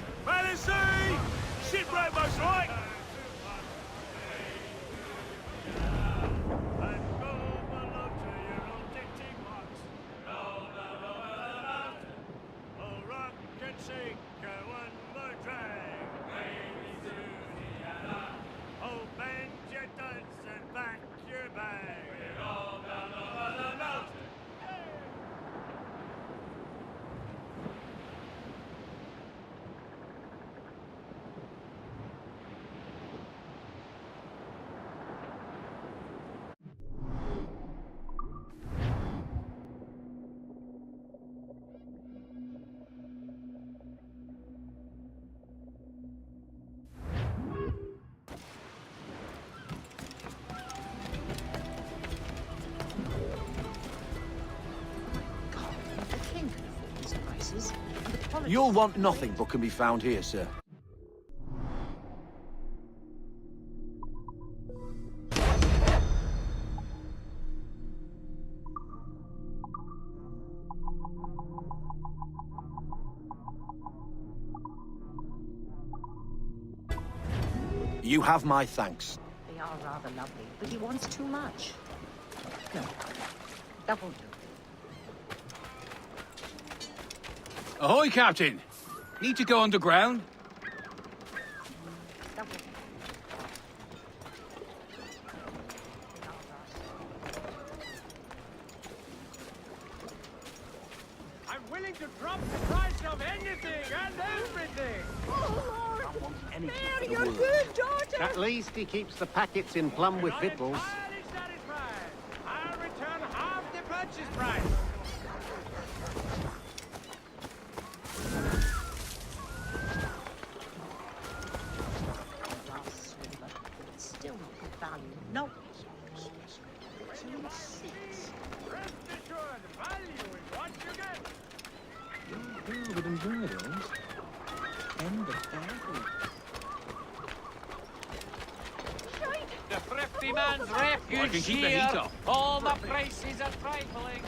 moving! Balancing! Shipwright, most right! You'll want nothing but can be found here, sir. You have my thanks. They are rather lovely, but he wants too much. No, double do. Ahoy, Captain! Need to go underground? Double. I'm willing to drop the price of anything and everything! Oh, Lord! I want anything Spare for the your world. good daughter! At least he keeps the packets in plum with victuals. Entirely satisfied. I'll return half the purchase price. Glass silver, but still not good value. No. 2-6. Rest assured, value is what you get. Who would enjoy those? End of battle. The thrifty man's I refuge can keep the here. heat off. All the prices are trifling.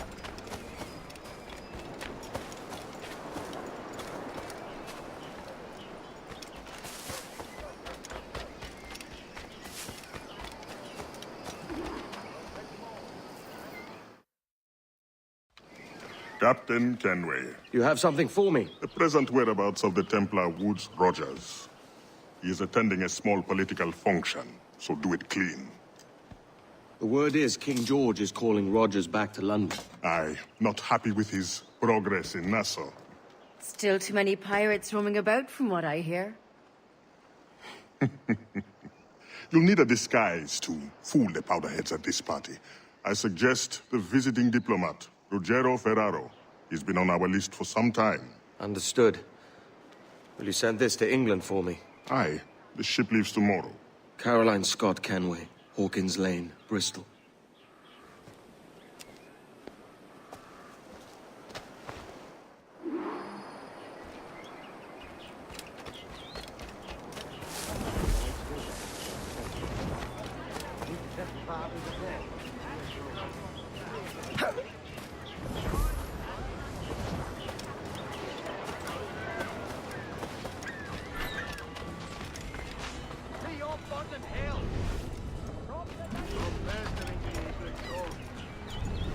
Captain Kenway, You have something for me? the present whereabouts of the Templar Woods Rogers. He is attending a small political function, so do it clean. The word is King George is calling Rogers back to London. Aye, not happy with his progress in Nassau. Still too many pirates roaming about, from what I hear. You'll need a disguise to fool the powderheads at this party. I suggest the visiting diplomat, Ruggiero Ferraro. He's been on our list for some time. Understood. Will you send this to England for me? Aye, the ship leaves tomorrow. Caroline Scott Kenway, Hawkins Lane, Bristol.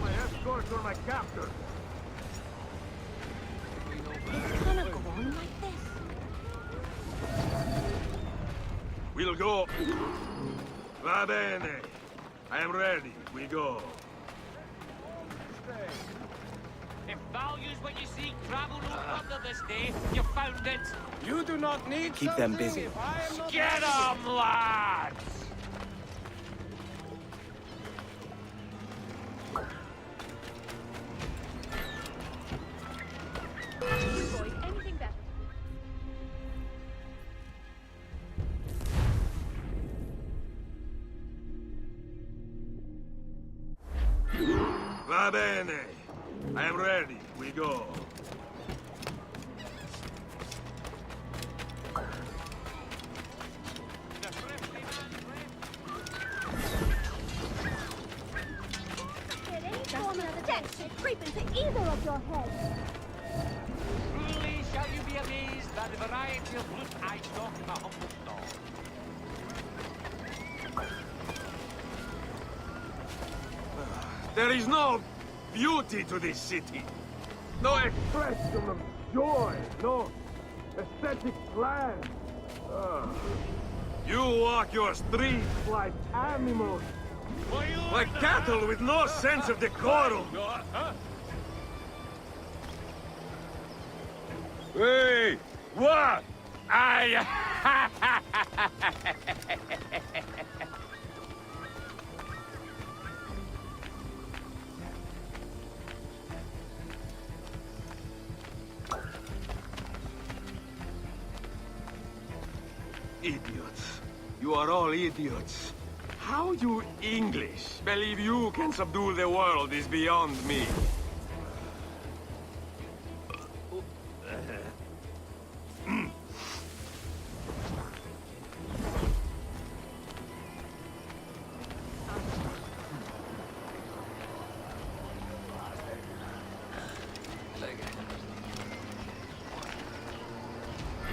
My escorts or my captor. It's gonna go on like this. We'll go. Va bene. I am ready. We go. If value's what you seek, travel no further this day. You found it. You do not need Keep them something busy. if I am not Get ready. 'em, lads! Boys, anything better? Va bene. I am ready. We go. Get any form of death should creep into either of your heads. Truly shall you be amazed by the variety of loot I stock in my humble stall. There is no beauty to this city. No expression of joy. No aesthetic plan. You walk your streets like animals. Like cattle with no sense of decorum. Hey! What? Idiots. You are all idiots. How you English believe you can subdue the world is beyond me.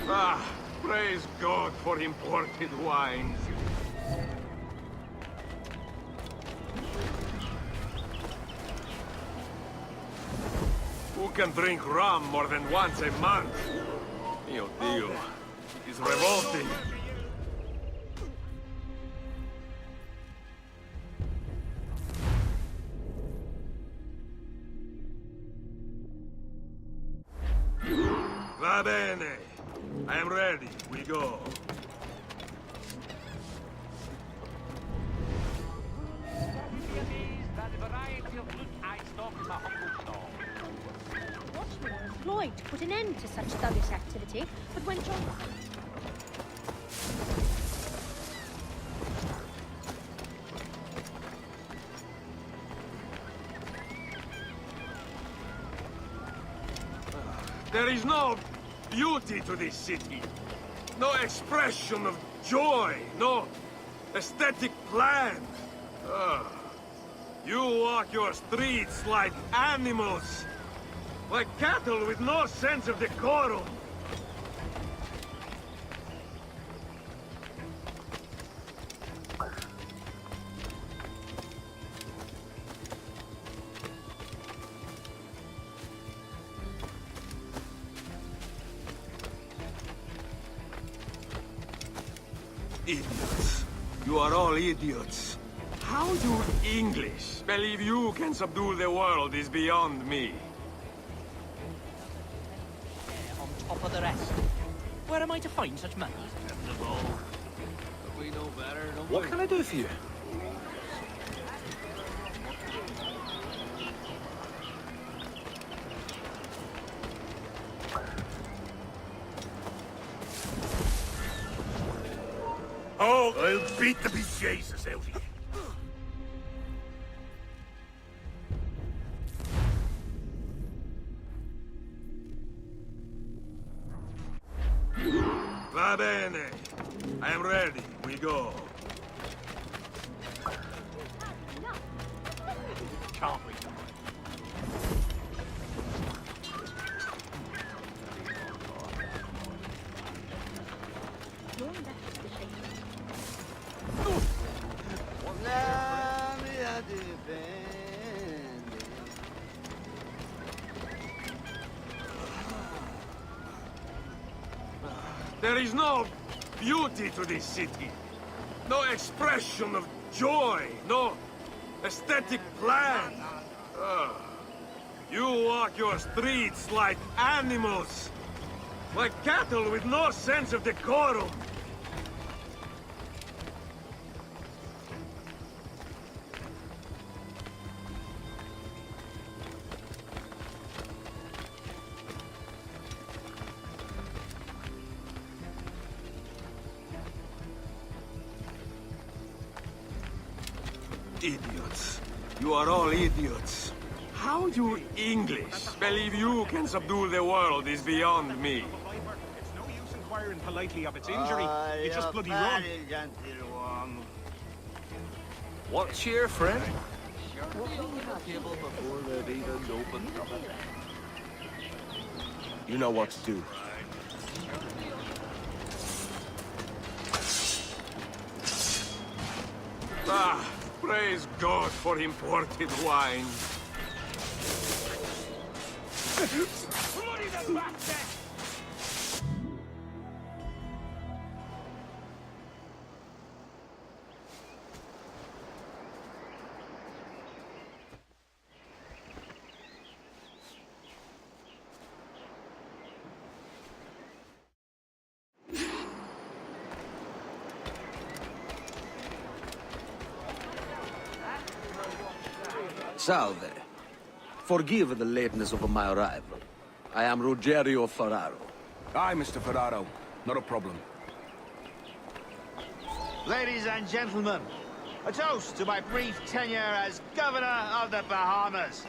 Ah, praise God for imported wines. Who can drink rum more than once a month? Mio Dio, it's revolting. Va bene. I am ready. We go. Be amazed by the variety of loot I stock in my humble stall. Watchmen were employed to put an end to such thuggish activity, but went on. There is no beauty to this city. No expression of joy. No aesthetic plan. You walk your streets like animals. Like cattle with no sense of decorum. Idiots. You are all idiots. How you English believe you can subdue the world is beyond me. On top of the rest. Where am I to find such money? We know better, don't What can I do for you? Oh, I'll beat the bejesus out of you. Va bene. I am ready. We go. Can't we? You're left to the thing. There is no beauty to this city. No expression of joy. No aesthetic plan. You walk your streets like animals. Like cattle with no sense of decorum. Idiots. You are all idiots. How you English believe you can subdue the world is beyond me. It's no use inquiring politely of its injury. You just bloody run. What's here, friend? You know what to do. Ah, praise God for imported wine. Bloody the bastard! Salve. Forgive the lateness of my arrival. I am Rogerio Ferraro. Aye, Mr. Ferraro. Not a problem. Ladies and gentlemen, a toast to my brief tenure as Governor of the Bahamas.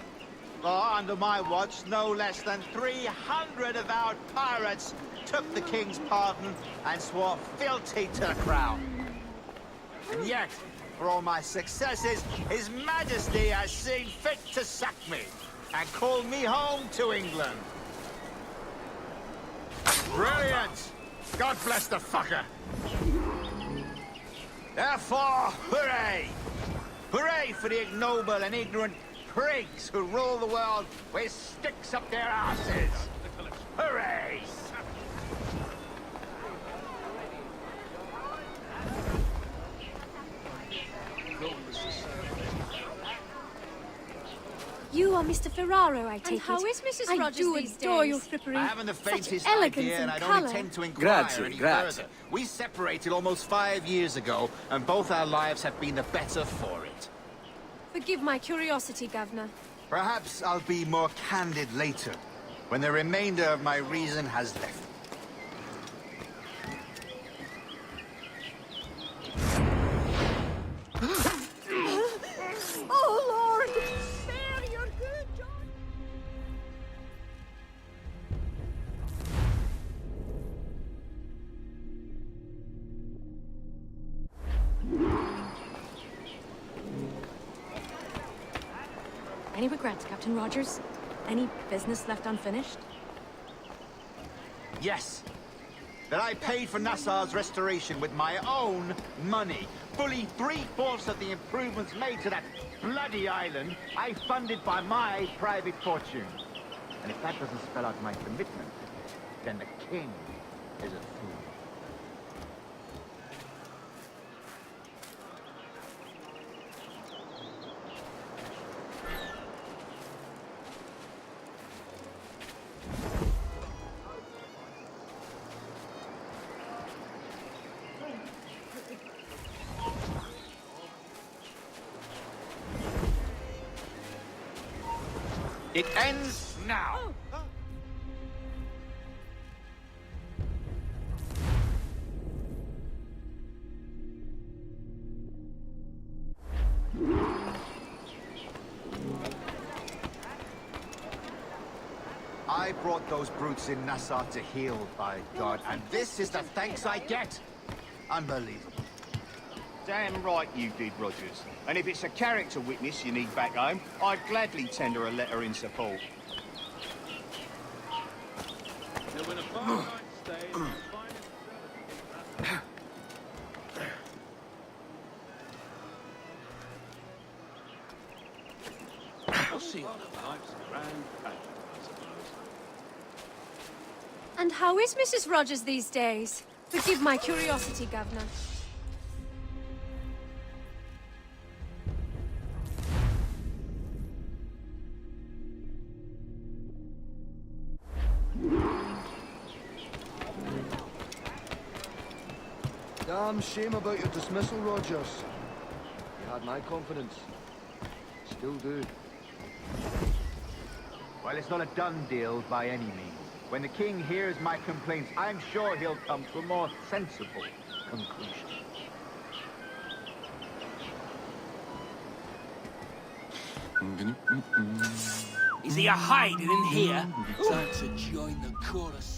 For under my watch, no less than 300 avowed pirates took the King's pardon and swore fealty to the Crown. And yet, for all my successes, His Majesty has seen fit to sack me and call me home to England. Brilliant! God bless the fucker! Therefore, hooray! Hooray for the ignoble and ignorant prigs who rule the world with sticks up their asses! Hooray! You are Mr. Ferraro, I take And how it. is Mrs. I Rogers do these adore days? your frippery. I haven't the faintest Such elegance idea, and and I don't colour. intend to inquire Grazie, any grazie. further. We separated almost 5 years ago, and both our lives have been the better for it. Forgive my curiosity, Governor. Perhaps I'll be more candid later, when the remainder of my reason has left. Oh, Lord! Spare your good John! Any regrets, Captain Rogers? Any business left unfinished? Yes. That I paid for Nassau's restoration with my own money. Fully 3/4 of the improvements made to that bloody island, I funded by my private fortune. And if that doesn't spell out my commitment, then the king is a fool. It ends now. I brought those brutes in Nassau to heal, by God, and this is the thanks I get. Unbelievable. Damn right you did, Rogers. And if it's a character witness you need back home, I'd gladly tender a letter in support. And how is Mrs. Rogers these days? Forgive my curiosity, Governor. Damn shame about your dismissal, Rogers. You had my confidence. Still do. Well, it's not a done deal by any means. When the king hears my complaints, I'm sure he'll come to a more sensible conclusion. Is he a hiding in here? Time to join the chorus.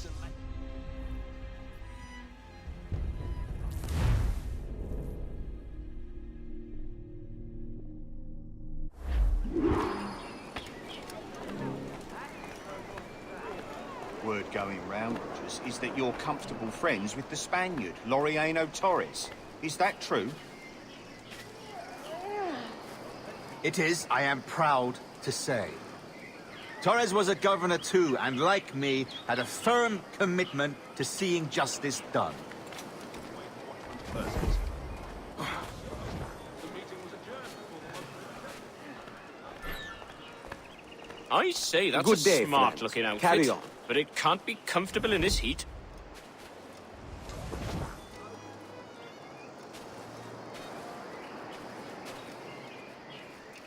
Word going round, Rogers, is that you're comfortable friends with the Spaniard, Laureano Torres. Is that true? It is, I am proud to say. Torres was a governor too, and like me, had a firm commitment to seeing justice done. I say that's Good a day, smart-looking friends. outfit. Carry on. But it can't be comfortable in this heat.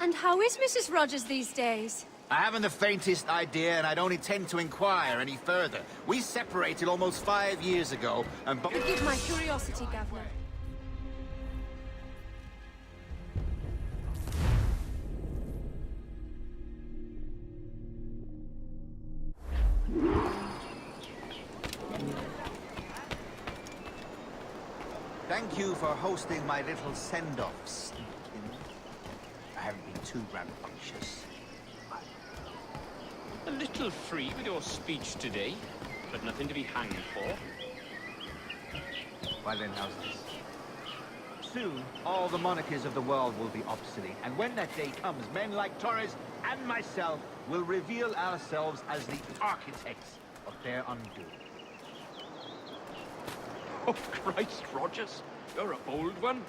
And how is Mrs. Rogers these days? I haven't the faintest idea, and I don't intend to inquire any further. We separated almost 5 years ago, and Forgive my curiosity, Governor. Thank you for hosting my little send-offs. I haven't been too rambunctious. A little free with your speech today, but nothing to be hanged for. Well then, how's this? Soon, all the monarchies of the world will be obsolete, and when that day comes, men like Torres and myself will reveal ourselves as the architects of their undoing. Oh, Christ, Rogers. You're a bold one.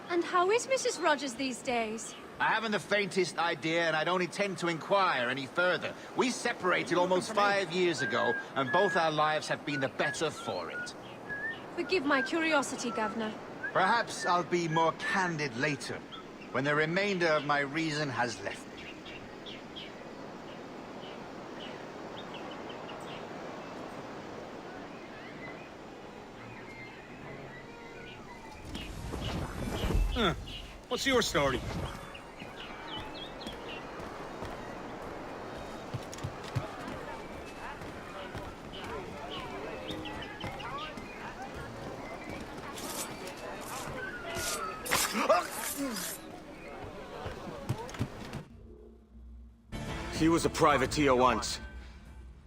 And how is Mrs. Rogers these days? I haven't the faintest idea, and I don't intend to inquire any further. We separated almost 5 years ago, and both our lives have been the better for it. Forgive my curiosity, Governor. Perhaps I'll be more candid later, when the remainder of my reason has left me. What's your story? He was a privateer once.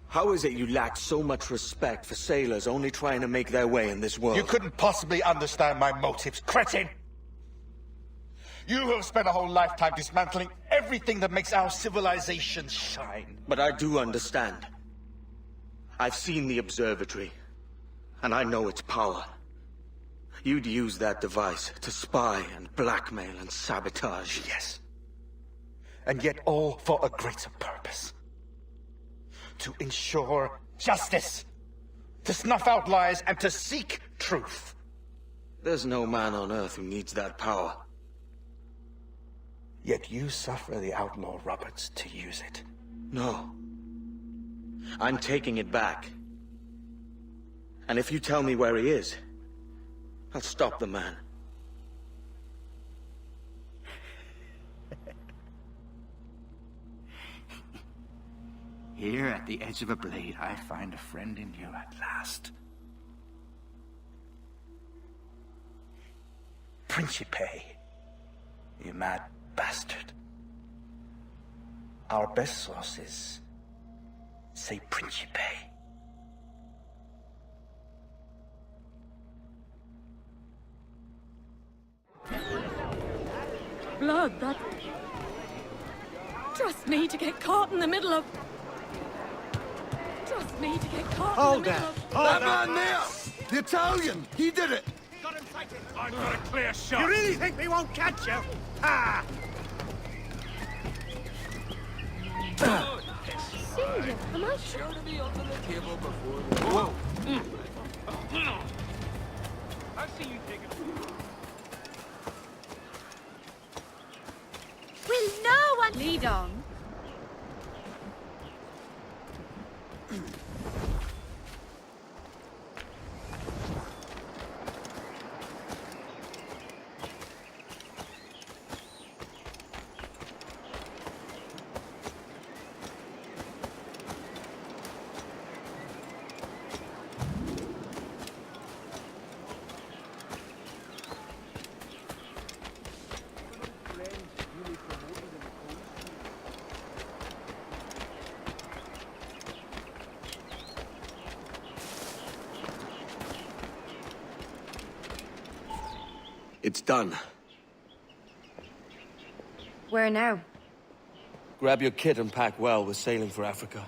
How is it you lack so much respect for sailors only trying to make their way in this world? You couldn't possibly understand my motives, cretin! You have spent a whole lifetime dismantling everything that makes our civilization shine. But I do understand. I've seen the observatory, and I know its power. You'd use that device to spy and blackmail and sabotage. Yes. And yet all for a greater purpose. To ensure justice. To snuff out lies and to seek truth. There's no man on Earth who needs that power. Yet you suffer the outlaw Roberts to use it. No. I'm taking it back. And if you tell me where he is, I'll stop the man. Here at the edge of a blade, I find a friend in you at last. Principe, you mad bastard. Our best sources say Principe. Blood, that... Trust me to get caught in the middle of... Trust me to get caught in the middle of... That man there! The Italian! He did it! Got him sighted. I've got a clear shot. You really think we won't catch you? Ha! Singular, am I sure to be under the table before the... Whoa! I've seen you take it. Will no one... Lead on. It's done. Where now? Grab your kit and pack well. We're sailing for Africa.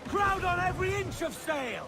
Crowd on every inch of sail!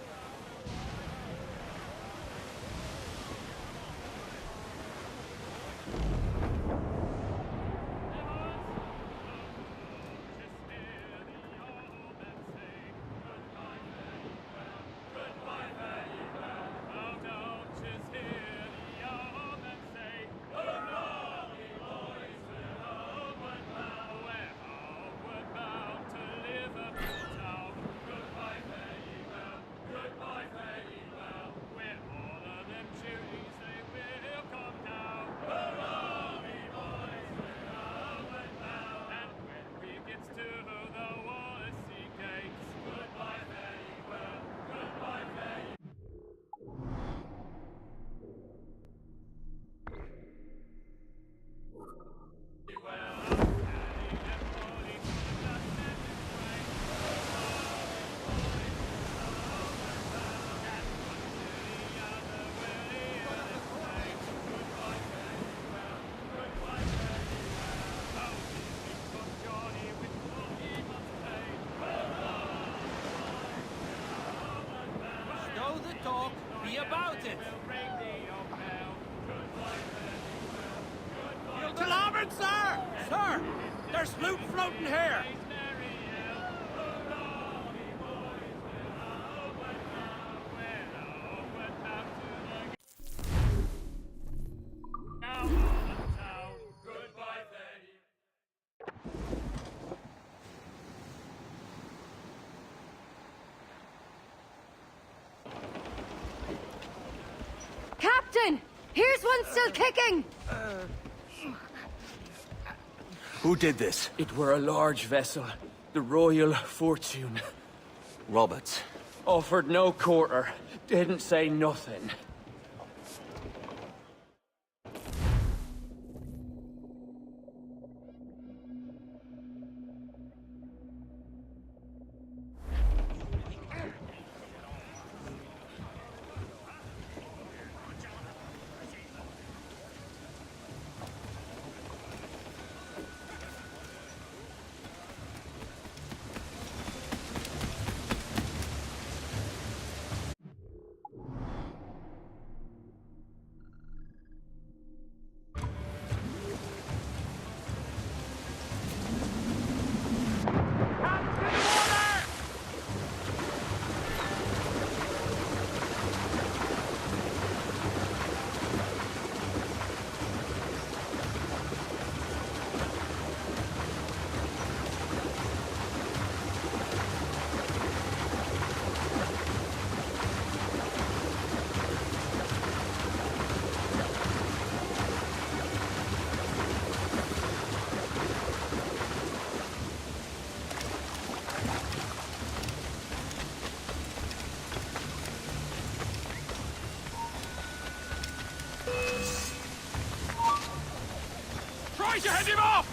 Talk, be about it. To larboard, sir! Sir, there's loot floating here. Captain! Here's one still kicking! Who did this? It were a large vessel, the Royal Fortune. Roberts. Offered no quarter, didn't say nothing. Try to head him off!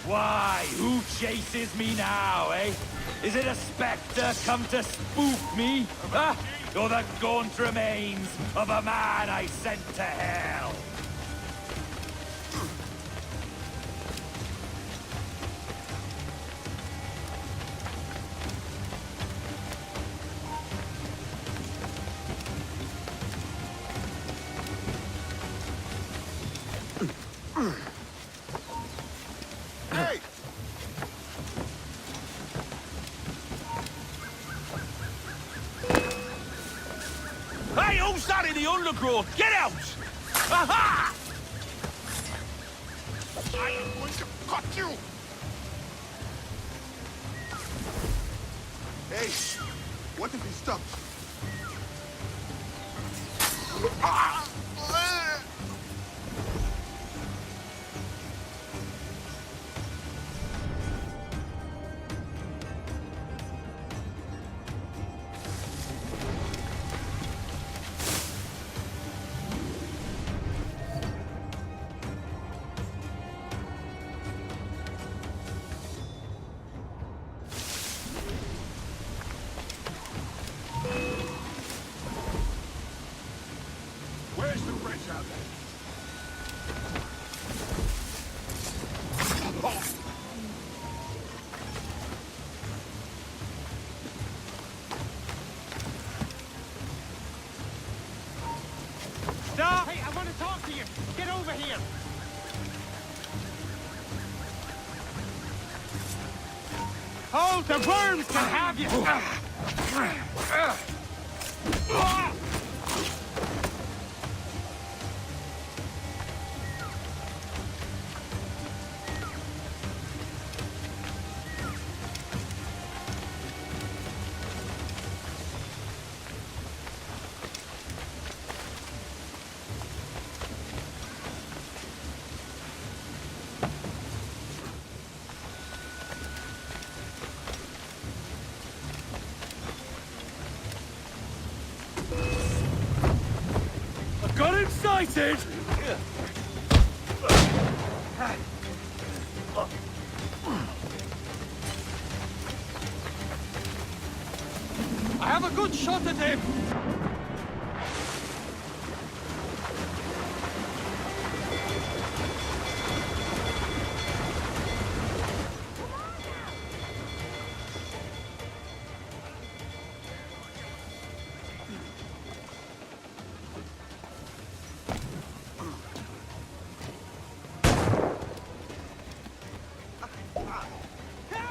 Why, who chases me now, eh? Is it a spectre come to spoof me? Huh? Or the gaunt remains of a man I sent to hell? Hey! Hey, who's that in the undergrowth? Get out! Aha! I am going to cut you! Hey, what if he stops? Ah! Where's the wretch out there? Stop! Hey, I want to talk to you! Get over here! Hold! The worms can have you! Got him sighted! I have a good shot at him!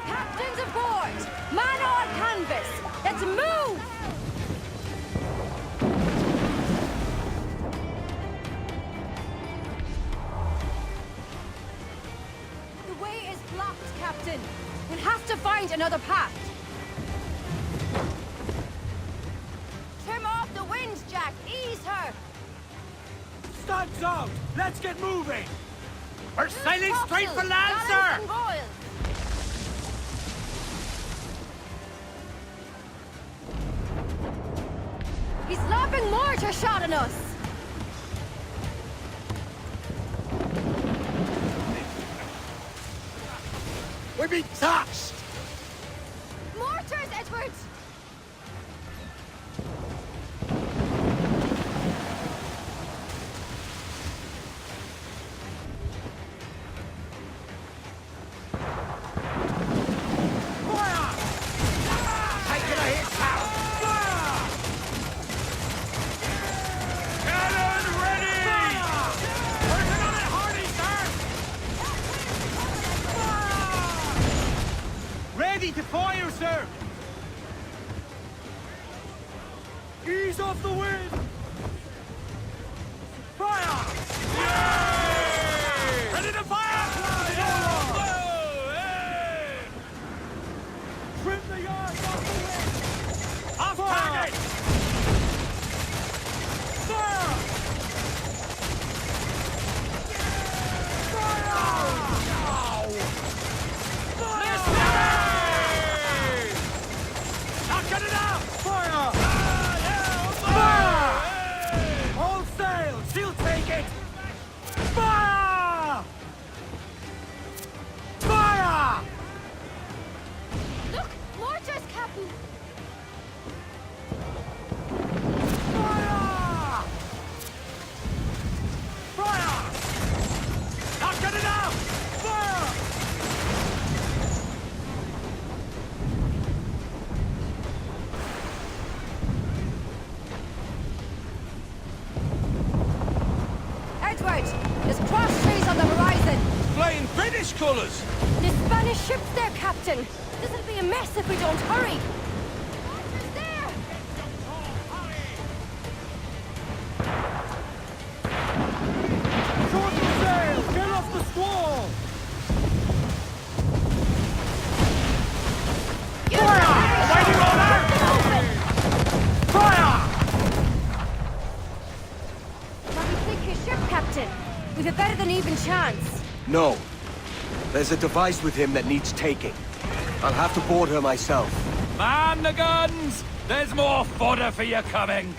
Captains aboard! Man on canvas! Let's move! The way is blocked, Captain. We'll have to find another path. Trim off the winds, Jack. Ease her. Stunts out! Let's get moving! We're sailing straight for land, sir! He's lobbing mortar shot on us! We're being touched! Mortars, Edwards! Ready to fire, sir! Ease off the wind! Fire! Yay! Ready to fire! Hey! Trim the yards off the wind! Off target! Fire! Fire! Knock it out! Fire! British colours! The Spanish ship's there, Captain! This'll be a mess if we don't hurry! Get off the squall! Fighting order! Fire! Shall we take your ship, Captain? We've a better than even chance. No. There's a device with him that needs taking. I'll have to board her myself. Man the guns! There's more fodder for you coming!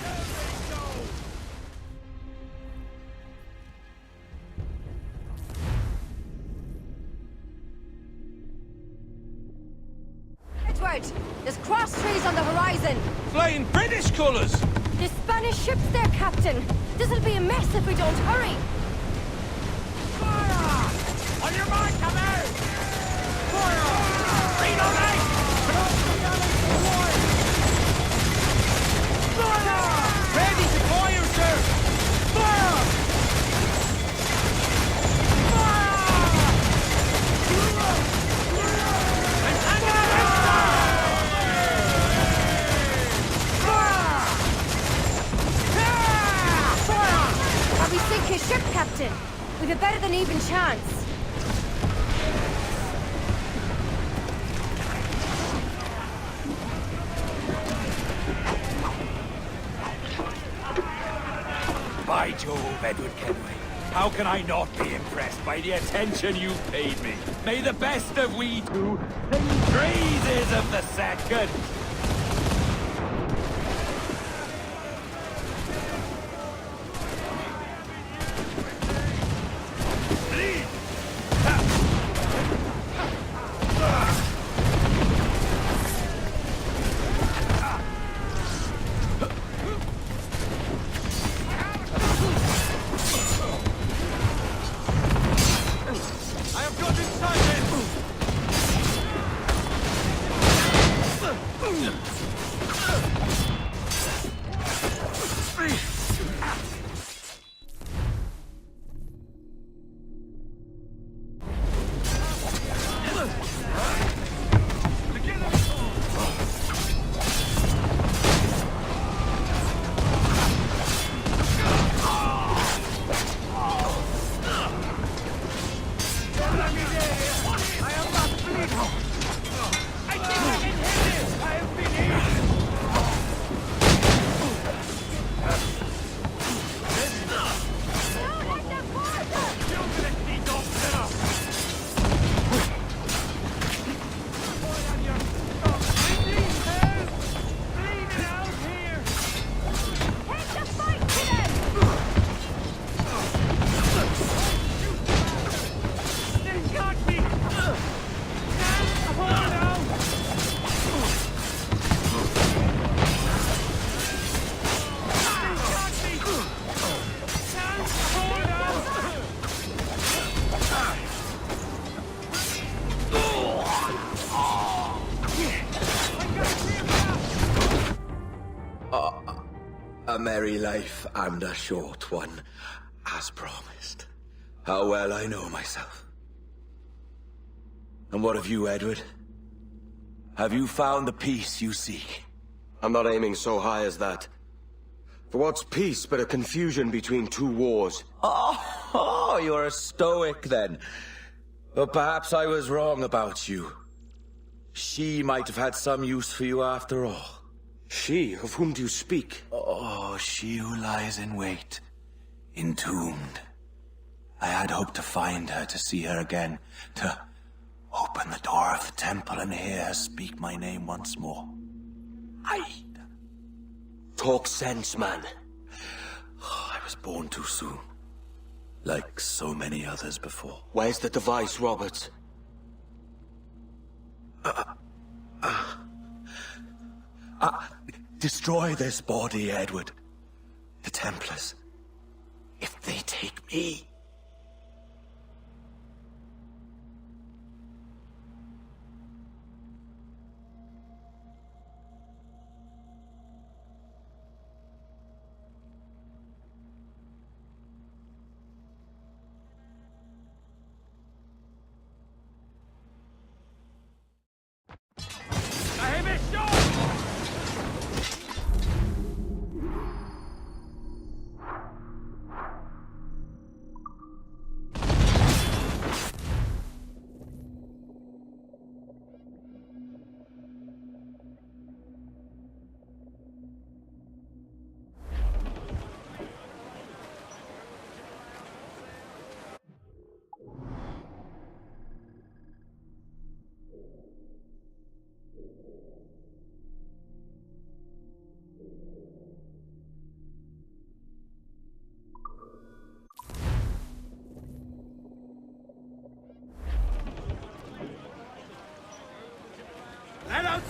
Edward, there's cross trees on the horizon. Flying British colours! The Spanish ship's there, Captain. This'll be a mess if we don't hurry. Fire! On your mark, come out! Fire! Reloading! Fire! Ready to fire, sir! Fire! Shall we sink his ship, Captain? We've a better than even chance. By Jove, Edward Kenway. How can I not be impressed by the attention you paid me? May the best of we two sing praises of the second. A merry life and a short one, as promised. How well I know myself. And what of you, Edward? Have you found the peace you seek? I'm not aiming so high as that. For what's peace but a confusion between two wars? Oh, you're a stoic then. But perhaps I was wrong about you. She might have had some use for you after all. She? Of whom do you speak? Oh, she who lies in wait, entombed. I had hoped to find her, to see her again, to open the door of the temple and hear her speak my name once more. Talk sense, man. I was born too soon, like so many others before. Where's the device, Robert? Destroy this body, Edward. The Templars. If they take me...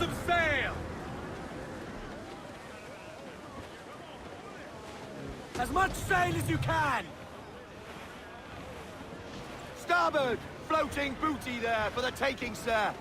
some sail! As much sail as you can! Starboard! Floating booty there for the taking, sir.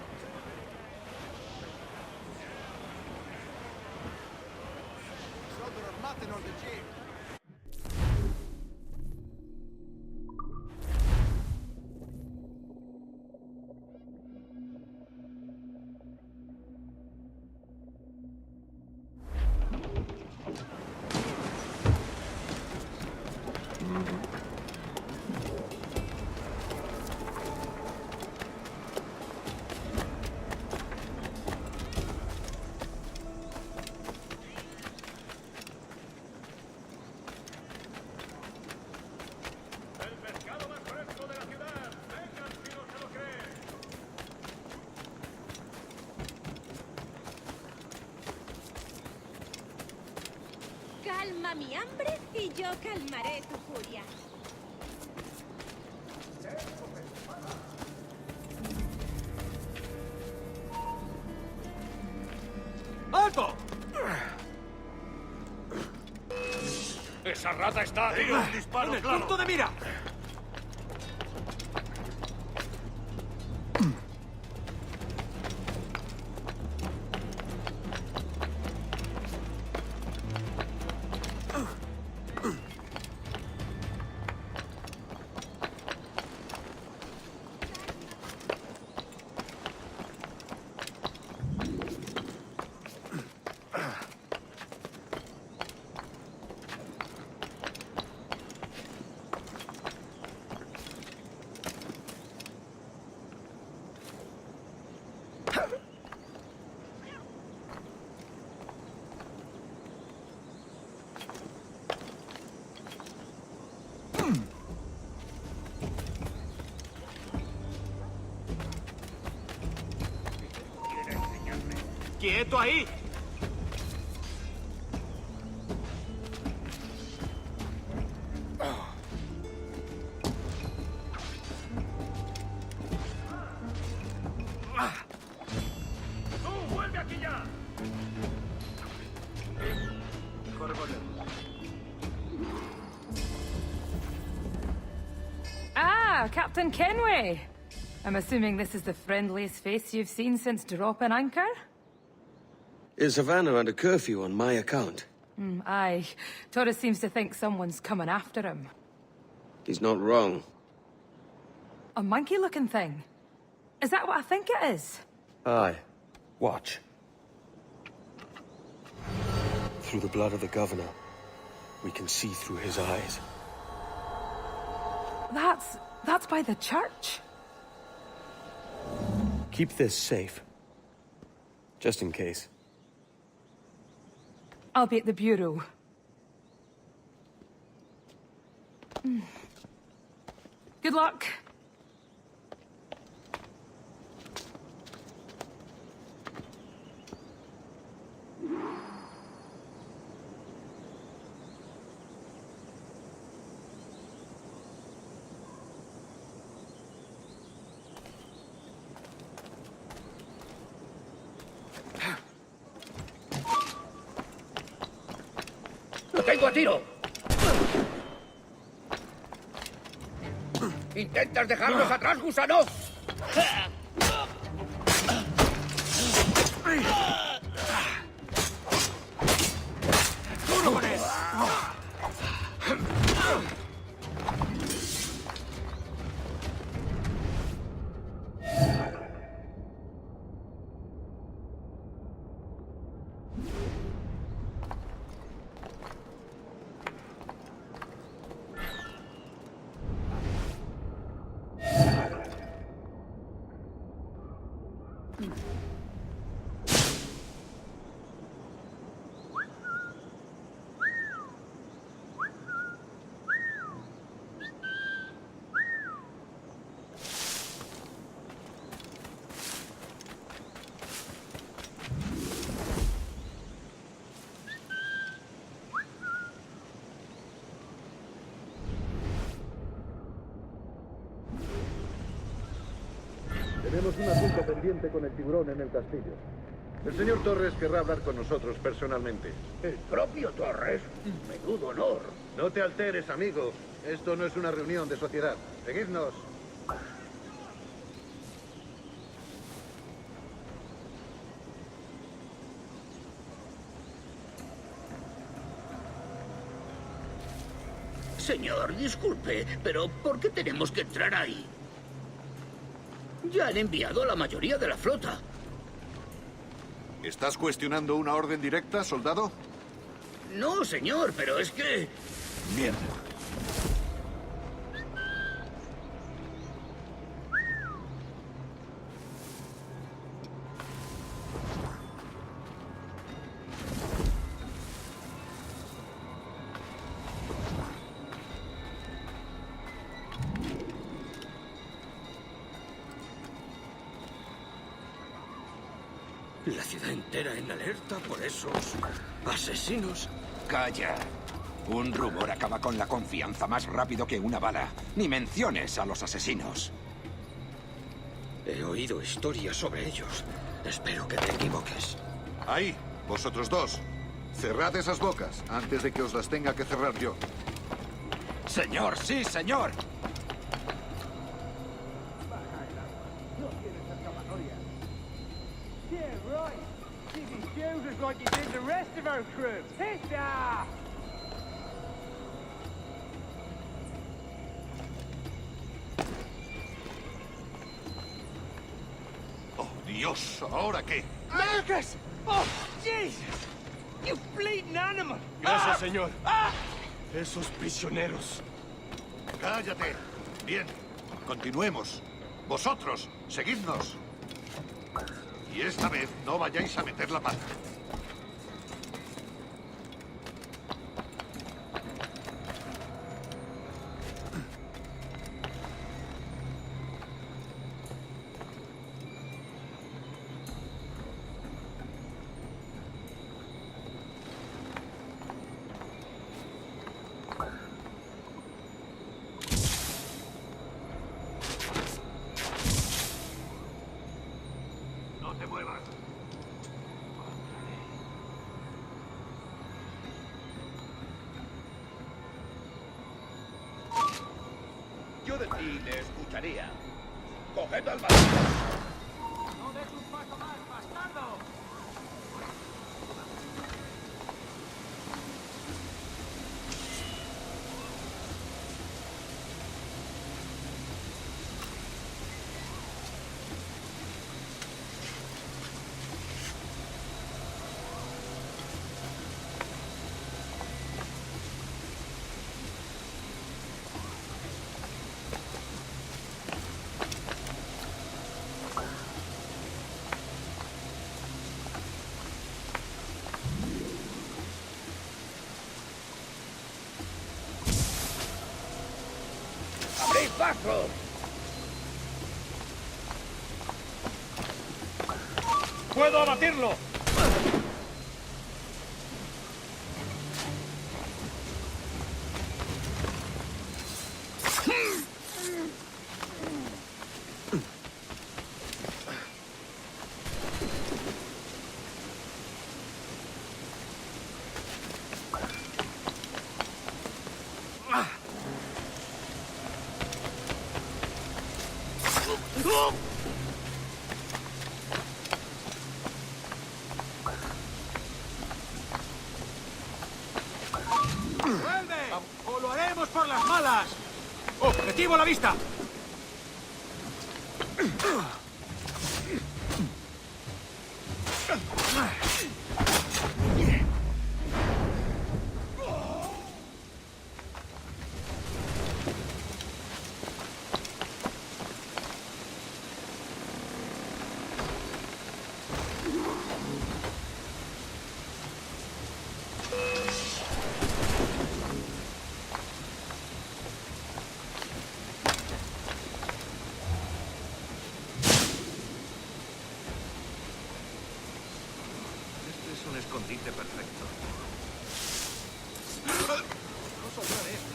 Calma mi hambre y yo calmaré tu furia. ¡Alto! ¡Esa rata está ahí! ¡Un disparo en el punto de mira! ¡Quieto ahí! ¡Tú, vuelve aquí ya! Corre con él. Ah, Captain Kenway. I'm assuming this is the friendliest face you've seen since dropping anchor? Is Havana under curfew on my account? Aye. Torres seems to think someone's coming after him. He's not wrong. A monkey-looking thing? Is that what I think it is? Aye. Watch. Through the blood of the governor, we can see through his eyes. That's by the church. Keep this safe. Just in case. I'll be at the bureau. Good luck. ¡Lo tengo a tiro! ¿Intentas dejarnos atrás, gusano? ¡Duro con él! Tenemos un asunto pendiente con el tiburón en el castillo. El señor Torres querrá hablar con nosotros personalmente. ¿El propio Torres? Menudo honor. No te alteres, amigo. Esto no es una reunión de sociedad. Seguidnos. Señor, disculpe, pero ¿por qué tenemos que entrar ahí? Ya han enviado a la mayoría de la flota. ¿Estás cuestionando una orden directa, soldado? No, señor, pero es que... Bien. La ciudad entera en alerta por esos asesinos. Calla. Un rumor acaba con la confianza más rápido que una bala. Ni menciones a los asesinos. He oído historias sobre ellos. Espero que te equivoques. Ahí, vosotros dos. Cerrad esas bocas antes de que os las tenga que cerrar yo. Señor, sí, señor. Like you did the rest of our crew. Hista! ¡Oh, Dios! ¿Ahora qué? Marcus! Oh, Jesus! You bleeding animal! Gracias, señor. Esos prisioneros. ¡Cállate! Bien, continuemos. Vosotros, seguidnos. Y esta vez no vayáis a meter la pata. Yo de ti le escucharía. ¡Coged al bastardo! ¡No des un paso más, bastardo! ¡Abrid paso! ¡Puedo abatirlo! ¡Vuelve! ¡O lo haremos por las malas! ¡Objetivo a la vista! Es un escondite perfecto. No saldrá de esta.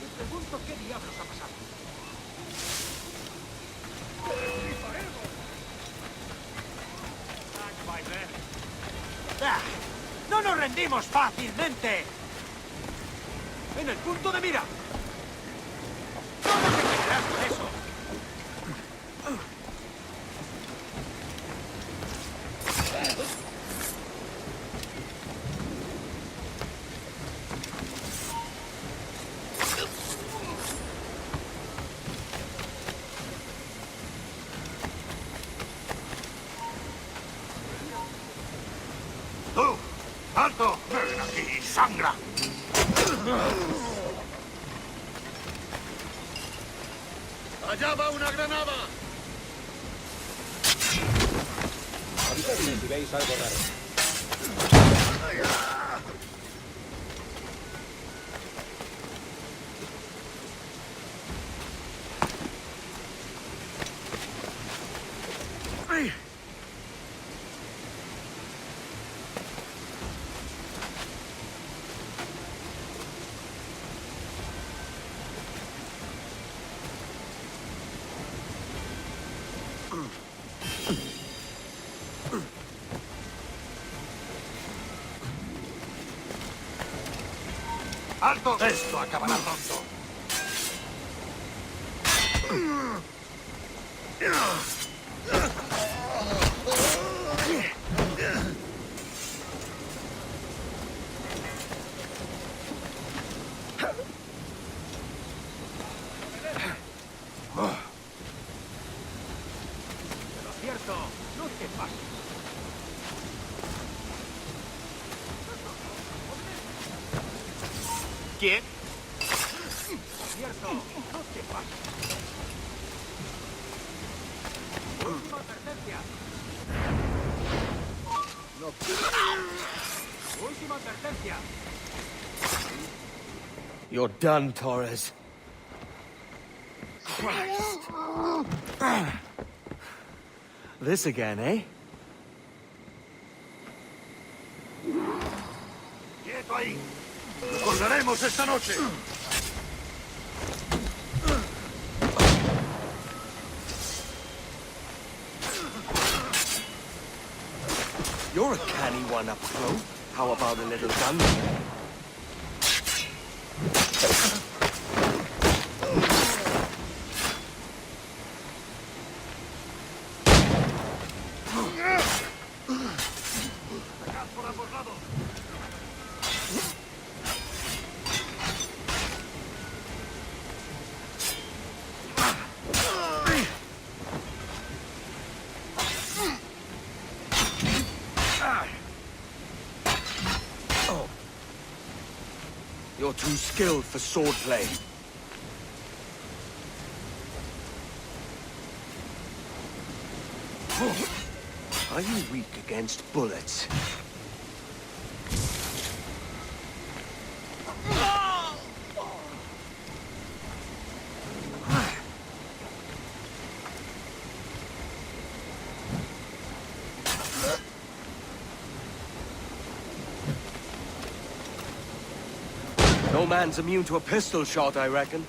Me pregunto qué diablos ha pasado. Back by there. rendimos fácilmente. En el punto de mira. ¿Cómo te quedarás con eso? ¡Tú! ¡Alto! ¡Ven aquí y sangra! ¡Allá va una granada! Avisadme si veis algo raro. ¡Alto! Esto acabará pronto. Lo cierto, no te pases. ¿Quién? Cierto, no te pases. Última advertencia. Última advertencia. You're done, Torres. Christ. This again, eh? ¡Quieto ahí! ¡Lo colgaremos esta noche! You're a canny one up close. How about a little gun? por ambos lados! You're too skilled for swordplay. Are you weak against bullets? No man's immune to a pistol shot, I reckon.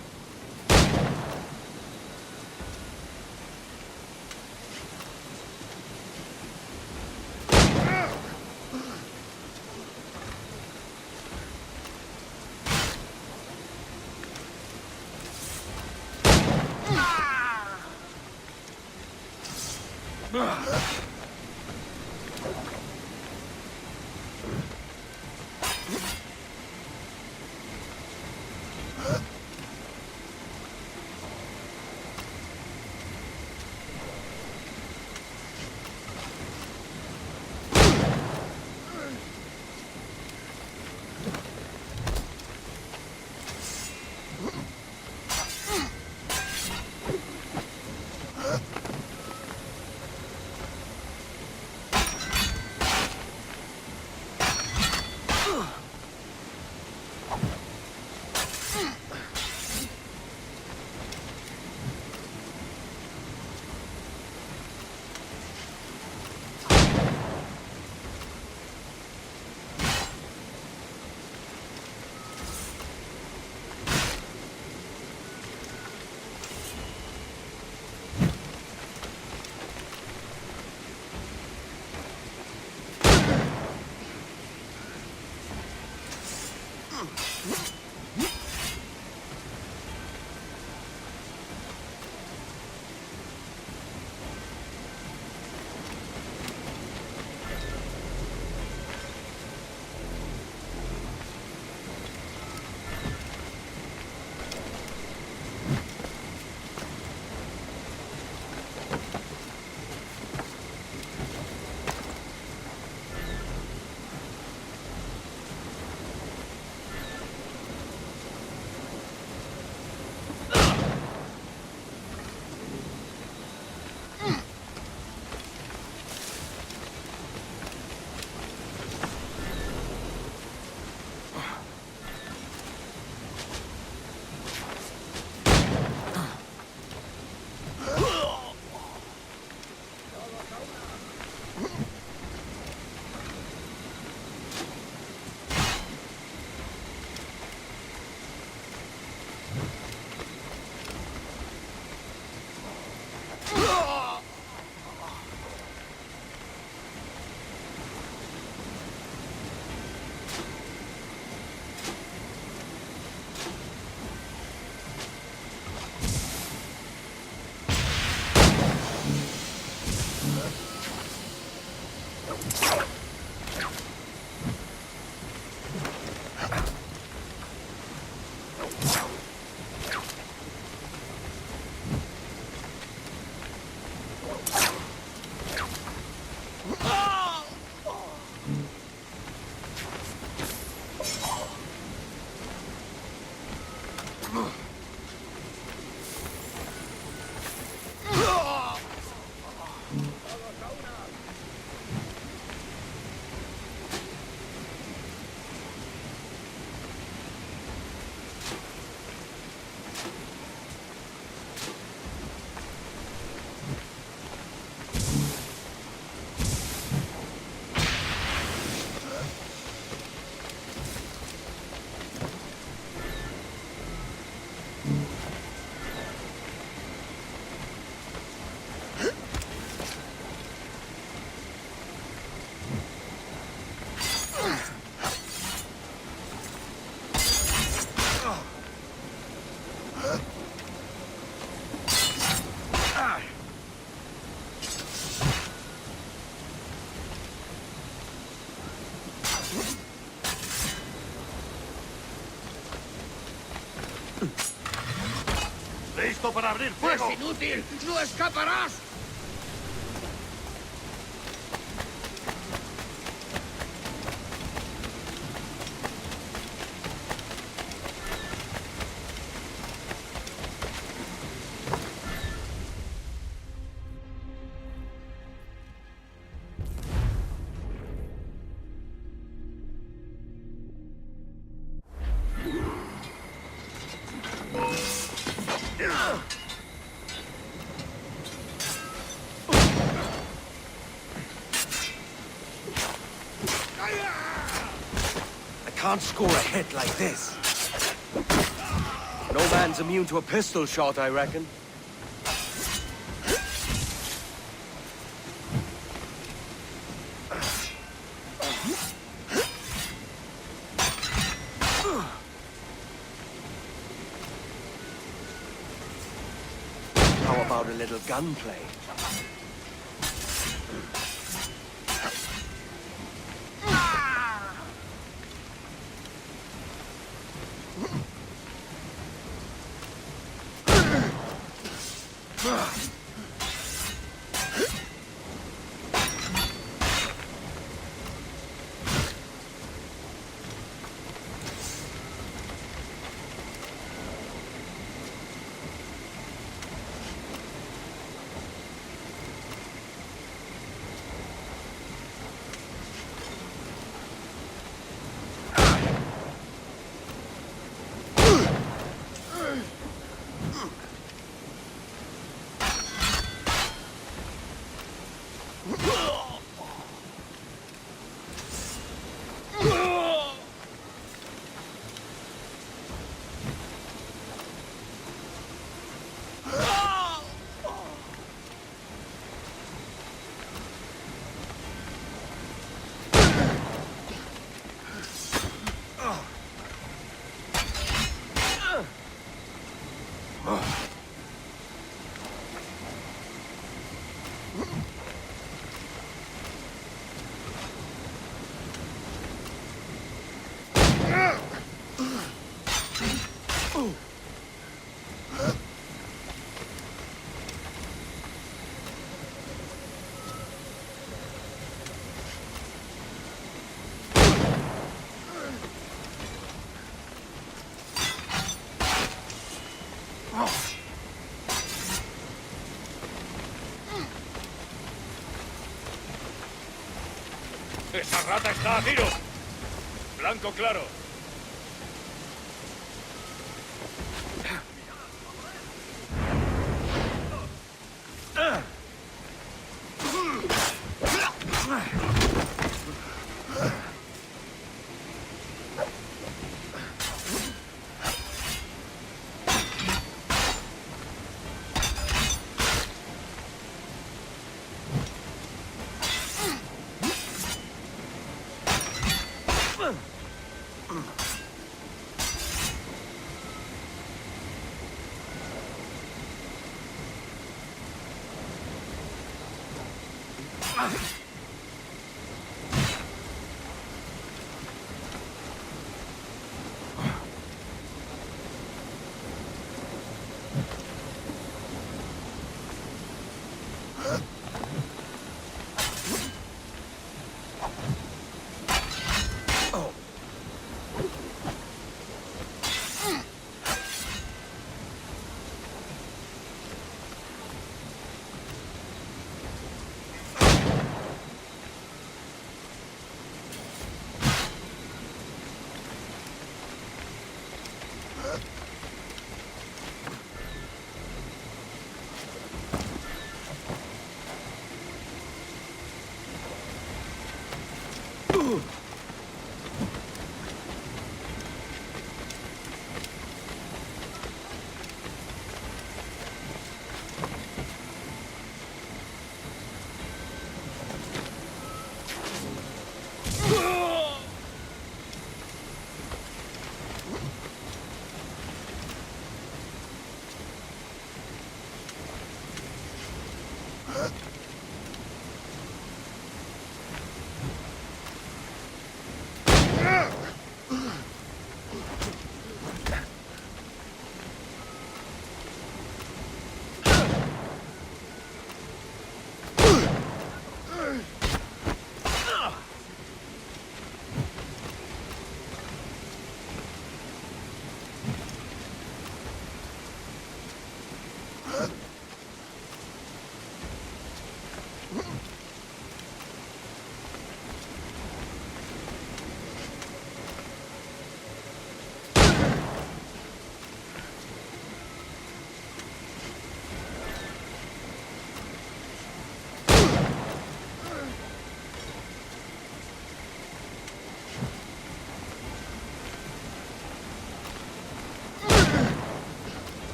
listo para abrir fuego. ¡Es inútil! ¡No escaparás! Can't score a hit like this. No man's immune to a pistol shot, I reckon. How about a little gunplay? ¡Esa rata está a tiro! Blanco claro.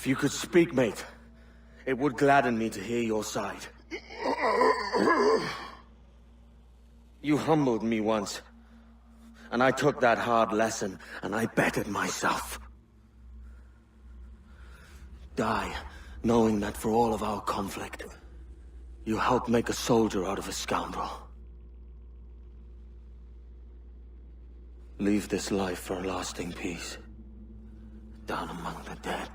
you could speak, mate, it would gladden me to hear your side. You humbled me once, and I took that hard lesson, and I bettered myself. Die, knowing that for all of our conflict, you helped make a soldier out of a scoundrel. Leave this life for a lasting peace, down among the dead.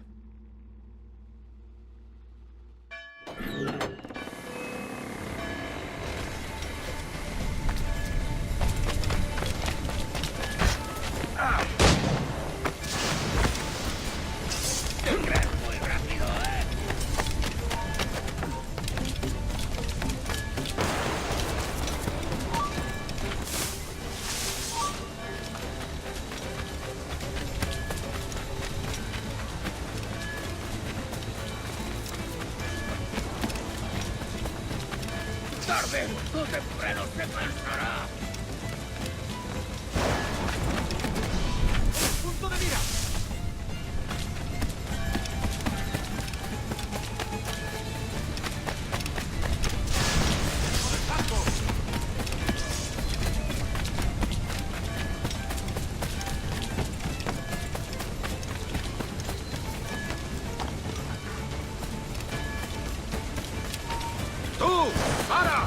Tarde o temprano se cansará. ¡Punto de mira! ¡Tú! ¡Para!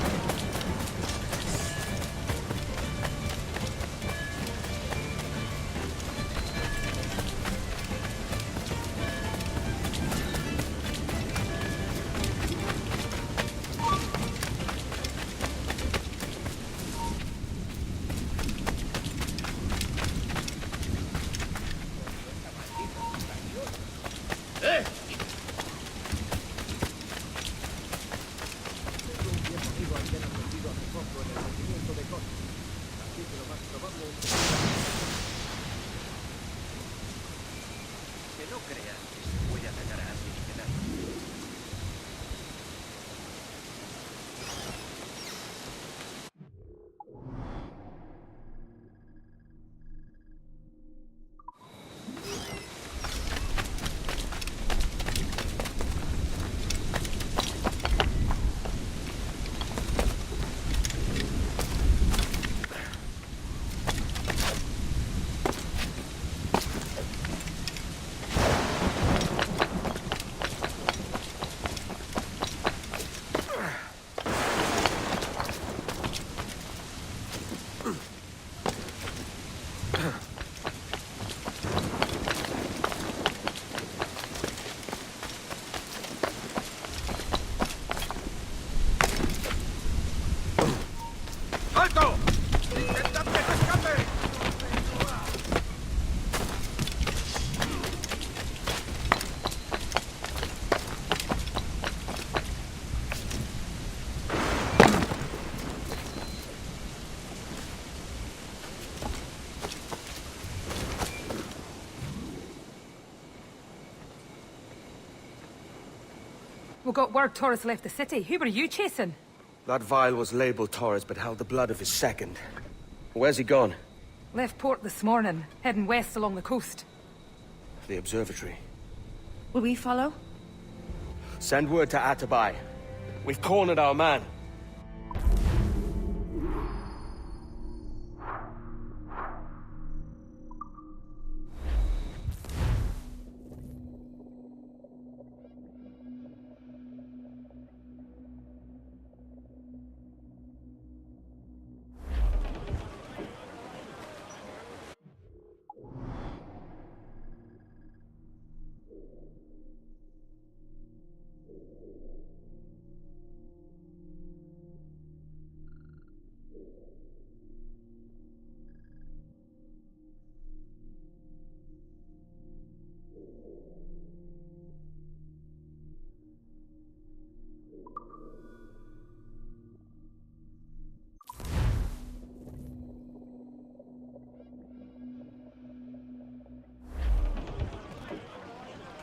Que no creas que se puede atacar a alguien y quedar. ¡Alto! ¡Intentad que se escape! We got word Torres left the city. Who were you chasing? That vial was labeled Torres, but held the blood of his second. Where's he gone? Left port this morning, heading west along the coast. The observatory. Will we follow? Send word to Atabai. We've cornered our man.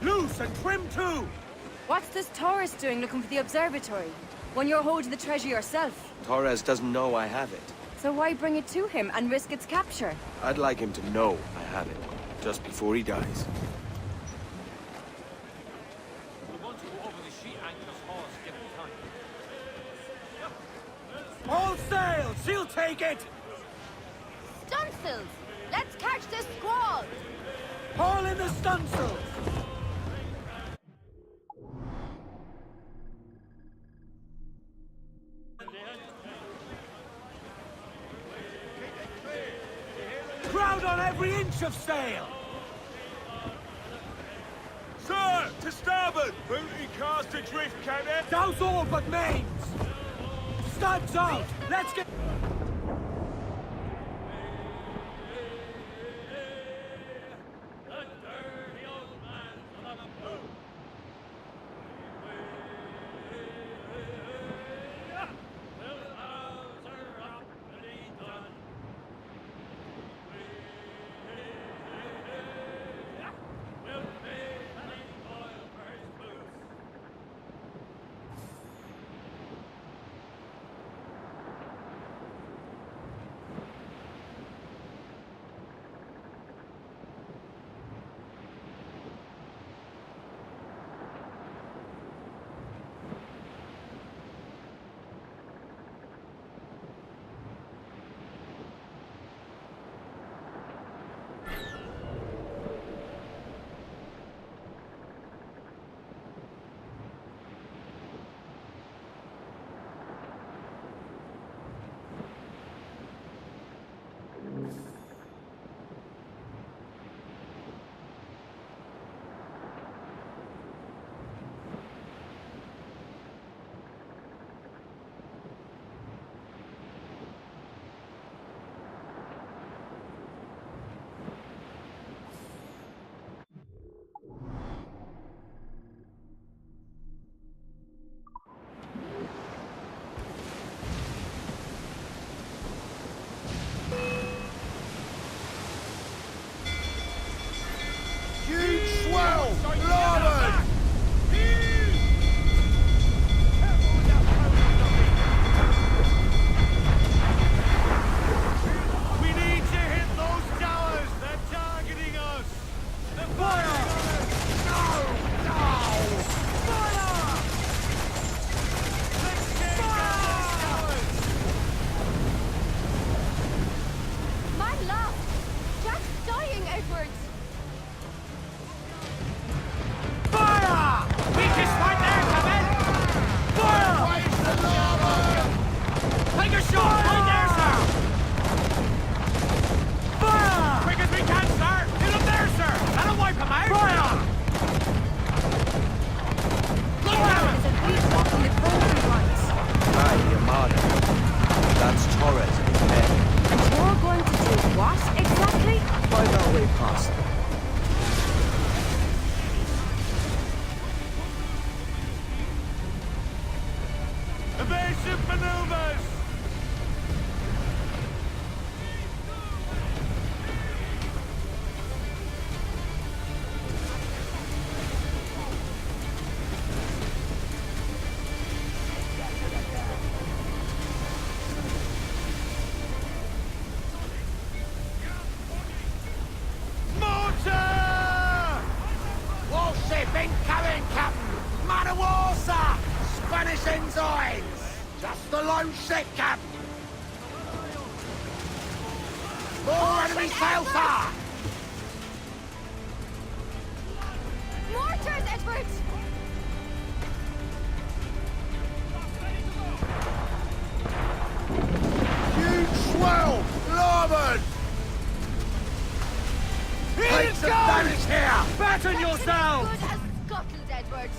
Loose and trim too! What's this Torres doing looking for the observatory? When you're holding the treasure yourself? Torres doesn't know I have it. So why bring it to him and risk its capture? I'd like him to know I have it, just before he dies. She'll take it! Stunsails! Let's catch this squall! Haul in the stunsails! Crowd on every inch of sail! Sir, to starboard! Booty cast adrift, Captain! Douse all but mains! Studs out! Let's get... Evasive maneuvers! Warship incoming, Captain! Man of war, sir! Spanish ensigns! Just the lone ship, Captain! More enemy sail, sir! Mortars, Edward! Huge swell! Larboard! Plates of damage here! Batten yourselves! Good as Scotland, Edward.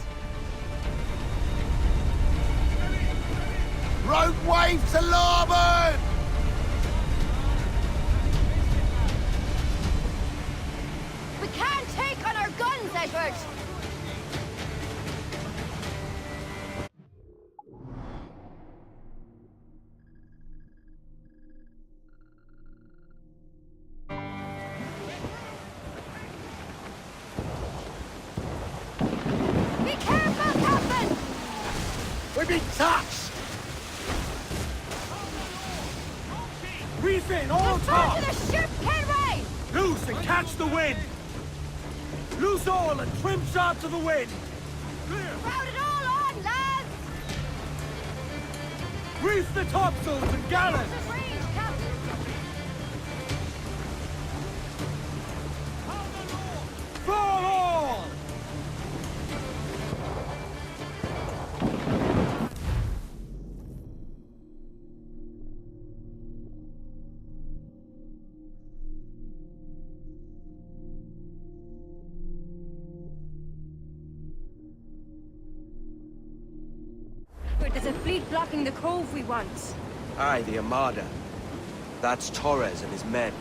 Rogue wave to larboard! We can't take on our guns, Edward! Be careful, Captain! We've been touched! Reef in, all Return top! to the ship, Kenway! Loose and catch the wind! Loose all and trim sharp to the wind! Crowd it all on, lads! Reef the topsails and gallant! Fall all! There's a fleet blocking the cove we want. Aye, the Armada. That's Torres and his men.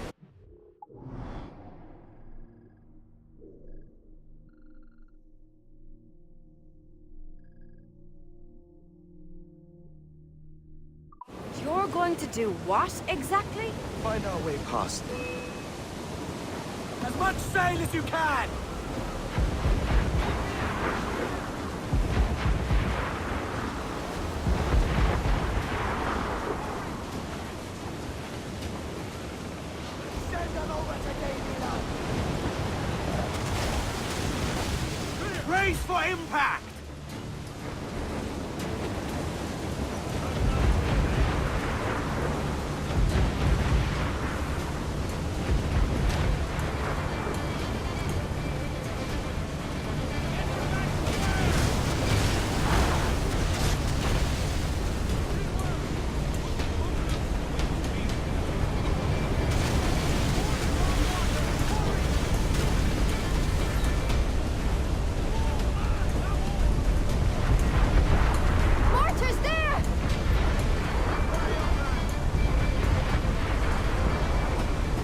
You're going to do what, exactly? Find our way past them. As much sail as you can! Send them over to Davila! Brace for impact! Mortar's there!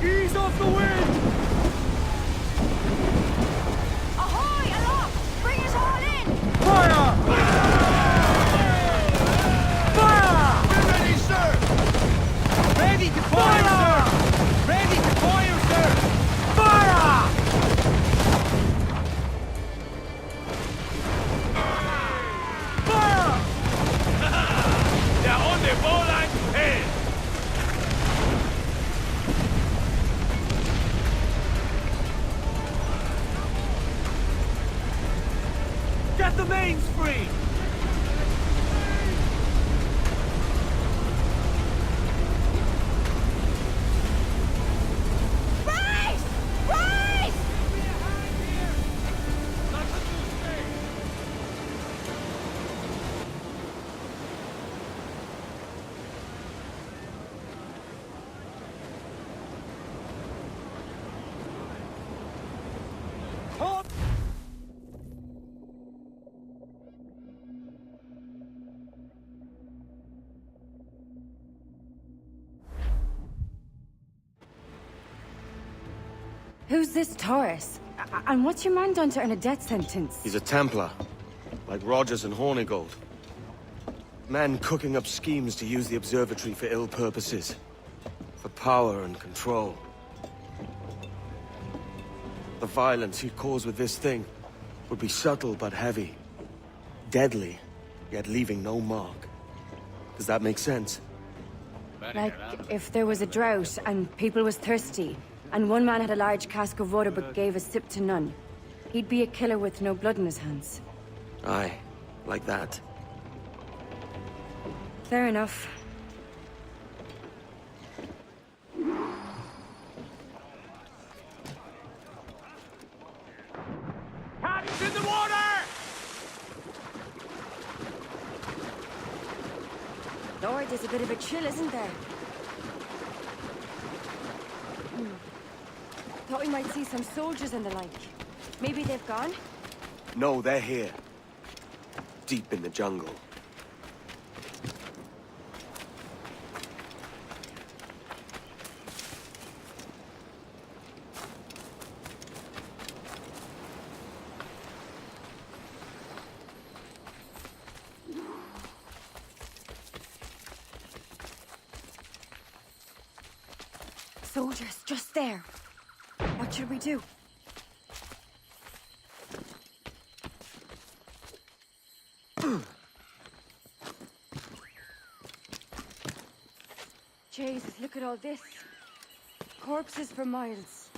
Ease off the wind! Ahoy, aloft! Bring us all in! Fire! Fire! We're ready, sir! Ready to fire, sir! Ready to fire, sir! Fire! Fire! They're on the bowline to hell! Get the mains free! Rise! Rise! Halt! Who's this Taurus? And what's your man done to earn a death sentence? He's a Templar, like Rogers and Hornigold. Men cooking up schemes to use the observatory for ill purposes. For power and control. The violence he'd cause with this thing would be subtle but heavy. Deadly, yet leaving no mark. Does that make sense? Like, if there was a drought and people was thirsty, and one man had a large cask of water but gave a sip to none, he'd be a killer with no blood in his hands. Aye, like that. Fair enough. Cabin's in the water! Lord, there's a bit of a chill, isn't there? Thought we might see some soldiers and the like. Maybe they've gone? No, they're here. Deep in the jungle. Soldiers, just there. What should we do? Jesus, look at all this. Corpses for miles.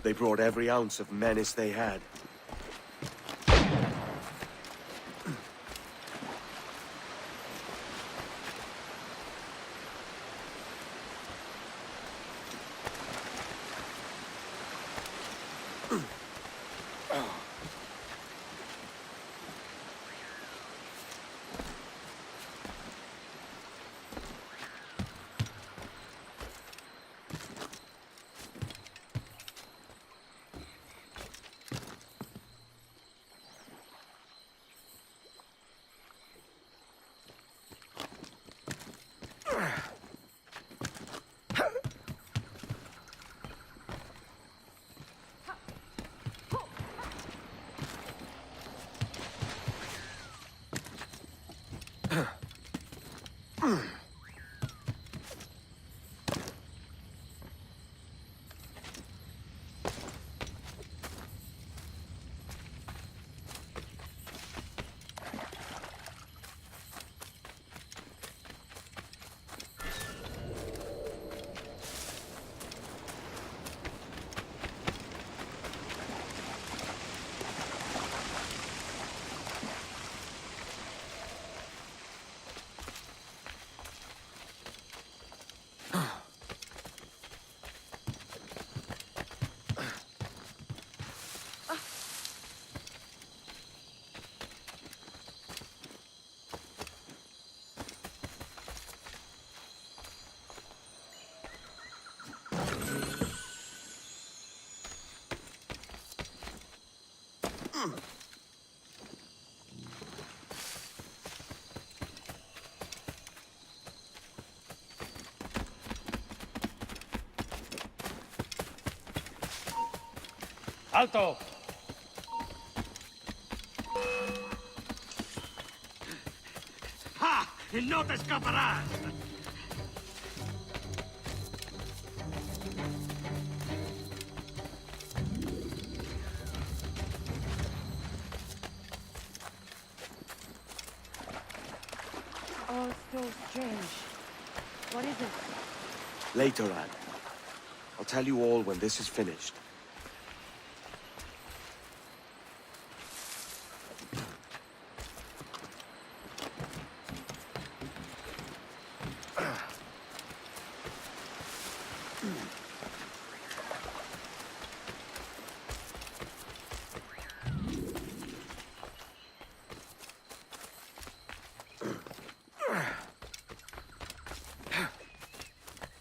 They brought every ounce of menace they had. ¡Alto! ¡Ja! ¡No te escaparás! Oh, it's so strange. What is it? Later, Anne. I'll tell you all when this is finished.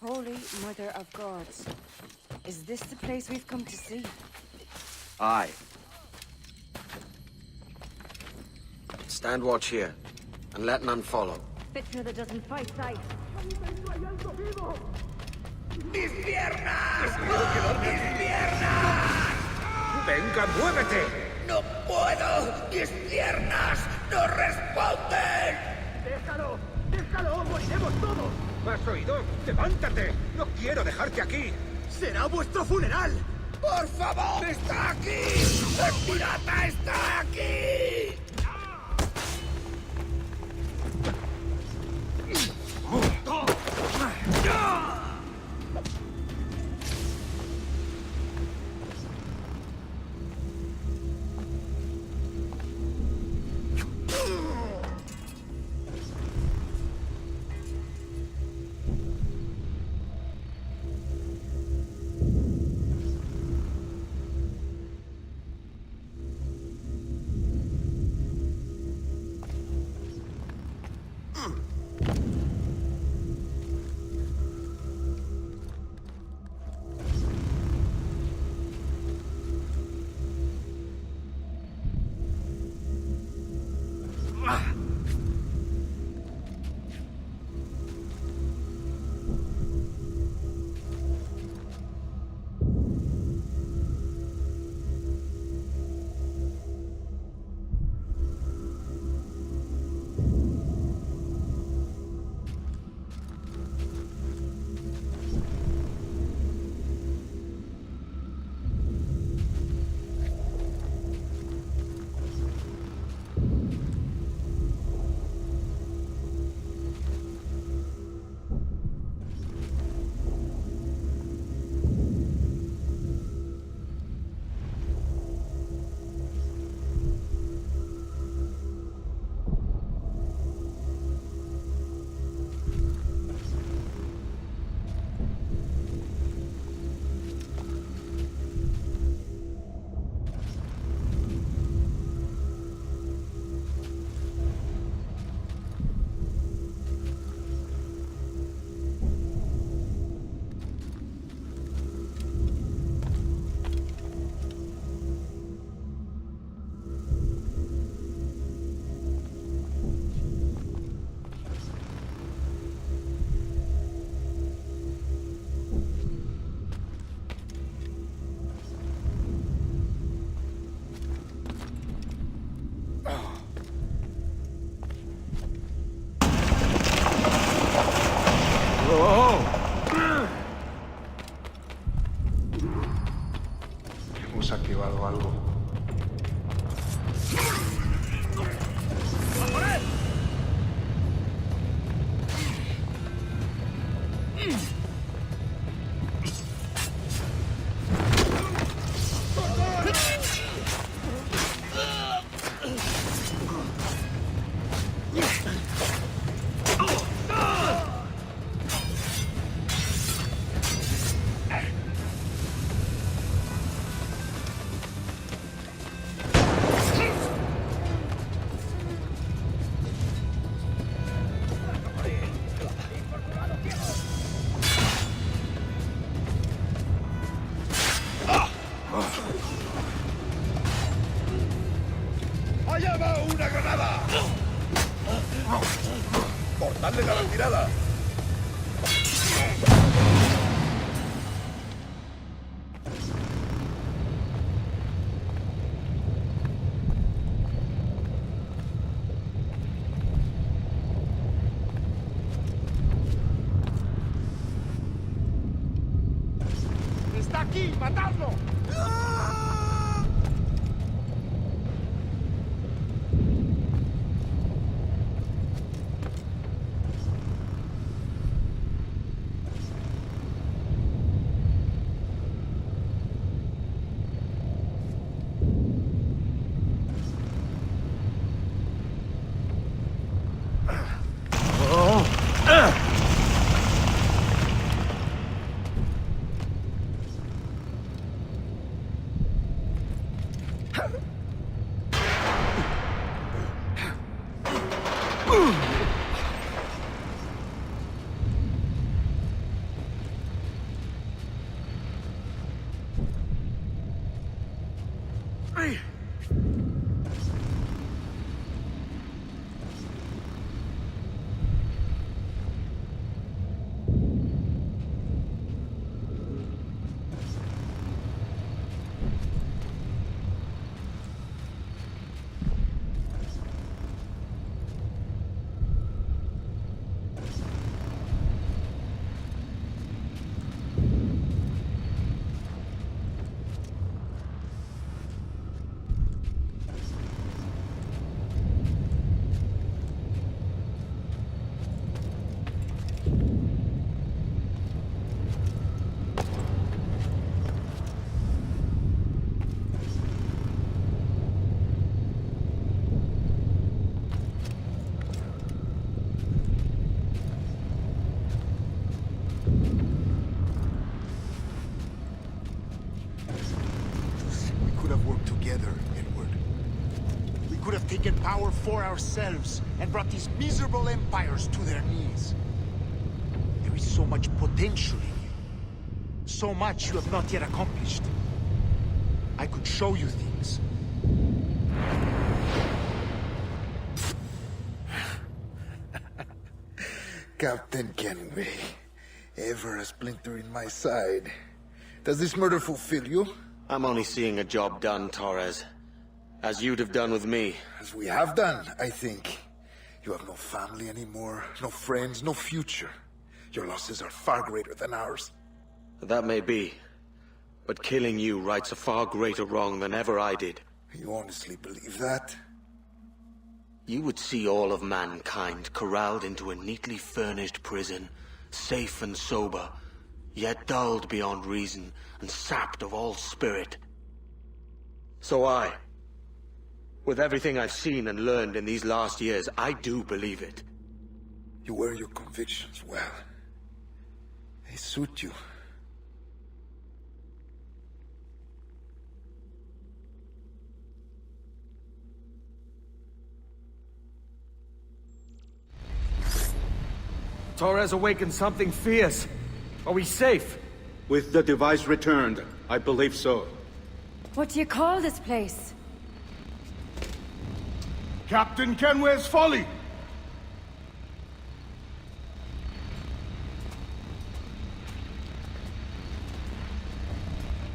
Holy Mother of Gods. Is this the place we've come to see? Aye. Stand watch here, and let none follow. Fitna that doesn't fight sight. ¡Mis piernas! ¡Mis piernas! ¡Venga, muévete! ¡No puedo! ¡Mis piernas no responden! ¡Déjalo! ¡Déjalo! ¡Moriremos todos! ¿Has oído? ¡Levántate! ¡No quiero dejarte aquí! ¡Será vuestro funeral! ¡Por favor! ¡Está aquí! ¡El pirata está aquí! Hemos activado algo. está aquí! ¡Matadlo! Taken power for ourselves and brought these miserable empires to their knees. There is so much potential in you. So much you have not yet accomplished. I could show you things. Captain Kenway, ever a splinter in my side. Does this murder fulfill you? I'm only seeing a job done, Torres. As you'd have done with me. As we have done, I think. You have no family anymore, no friends, no future. Your losses are far greater than ours. That may be. But killing you rights a far greater wrong than ever I did. You honestly believe that? You would see all of mankind corralled into a neatly furnished prison, safe and sober, yet dulled beyond reason and sapped of all spirit. So with everything I've seen and learned in these last years, I do believe it. You wear your convictions well. They suit you. Torres awakened something fierce. Are we safe? With the device returned, I believe so. What do you call this place? Captain Kenway's Folly!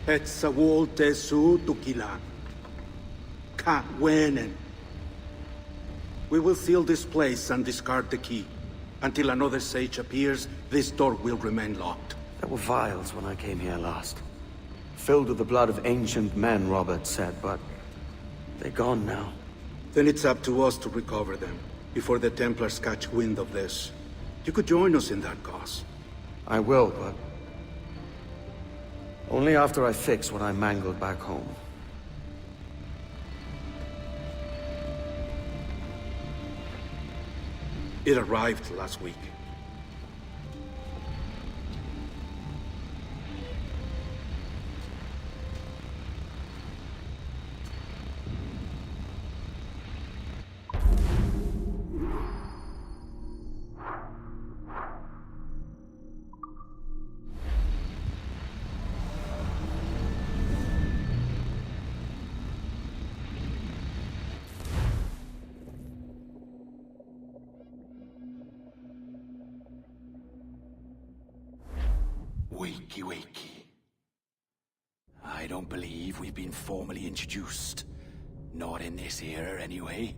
Et sawol te su tukilan. Ka wenen. We will seal this place and discard the key. Until another sage appears, this door will remain locked. There were vials when I came here last. Filled with the blood of ancient men, Robert said, but they're gone now. Then it's up to us to recover them, before the Templars catch wind of this. You could join us in that cause. I will, but only after I fix what I mangled back home. It arrived last week. Wakey, wakey. I don't believe we've been formally introduced. Not in this era, anyway.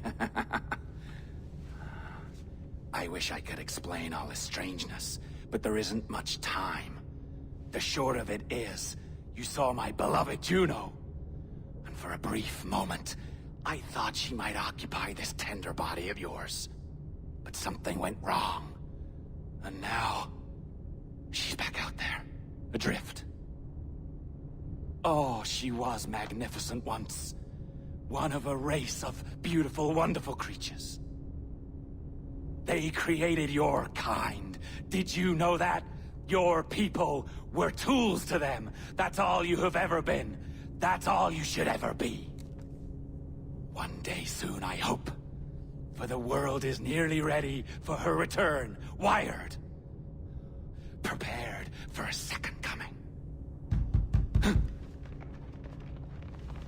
I wish I could explain all the strangeness, but there isn't much time. The short of it is, you saw my beloved Juno. And for a brief moment, I thought she might occupy this tender body of yours. But something went wrong. And now, she's back out there, adrift. Oh, she was magnificent once. One of a race of beautiful, wonderful creatures. They created your kind. Did you know that? Your people were tools to them. That's all you have ever been. That's all you should ever be. One day soon, I hope. For the world is nearly ready for her return. Wired. Prepared for a second coming.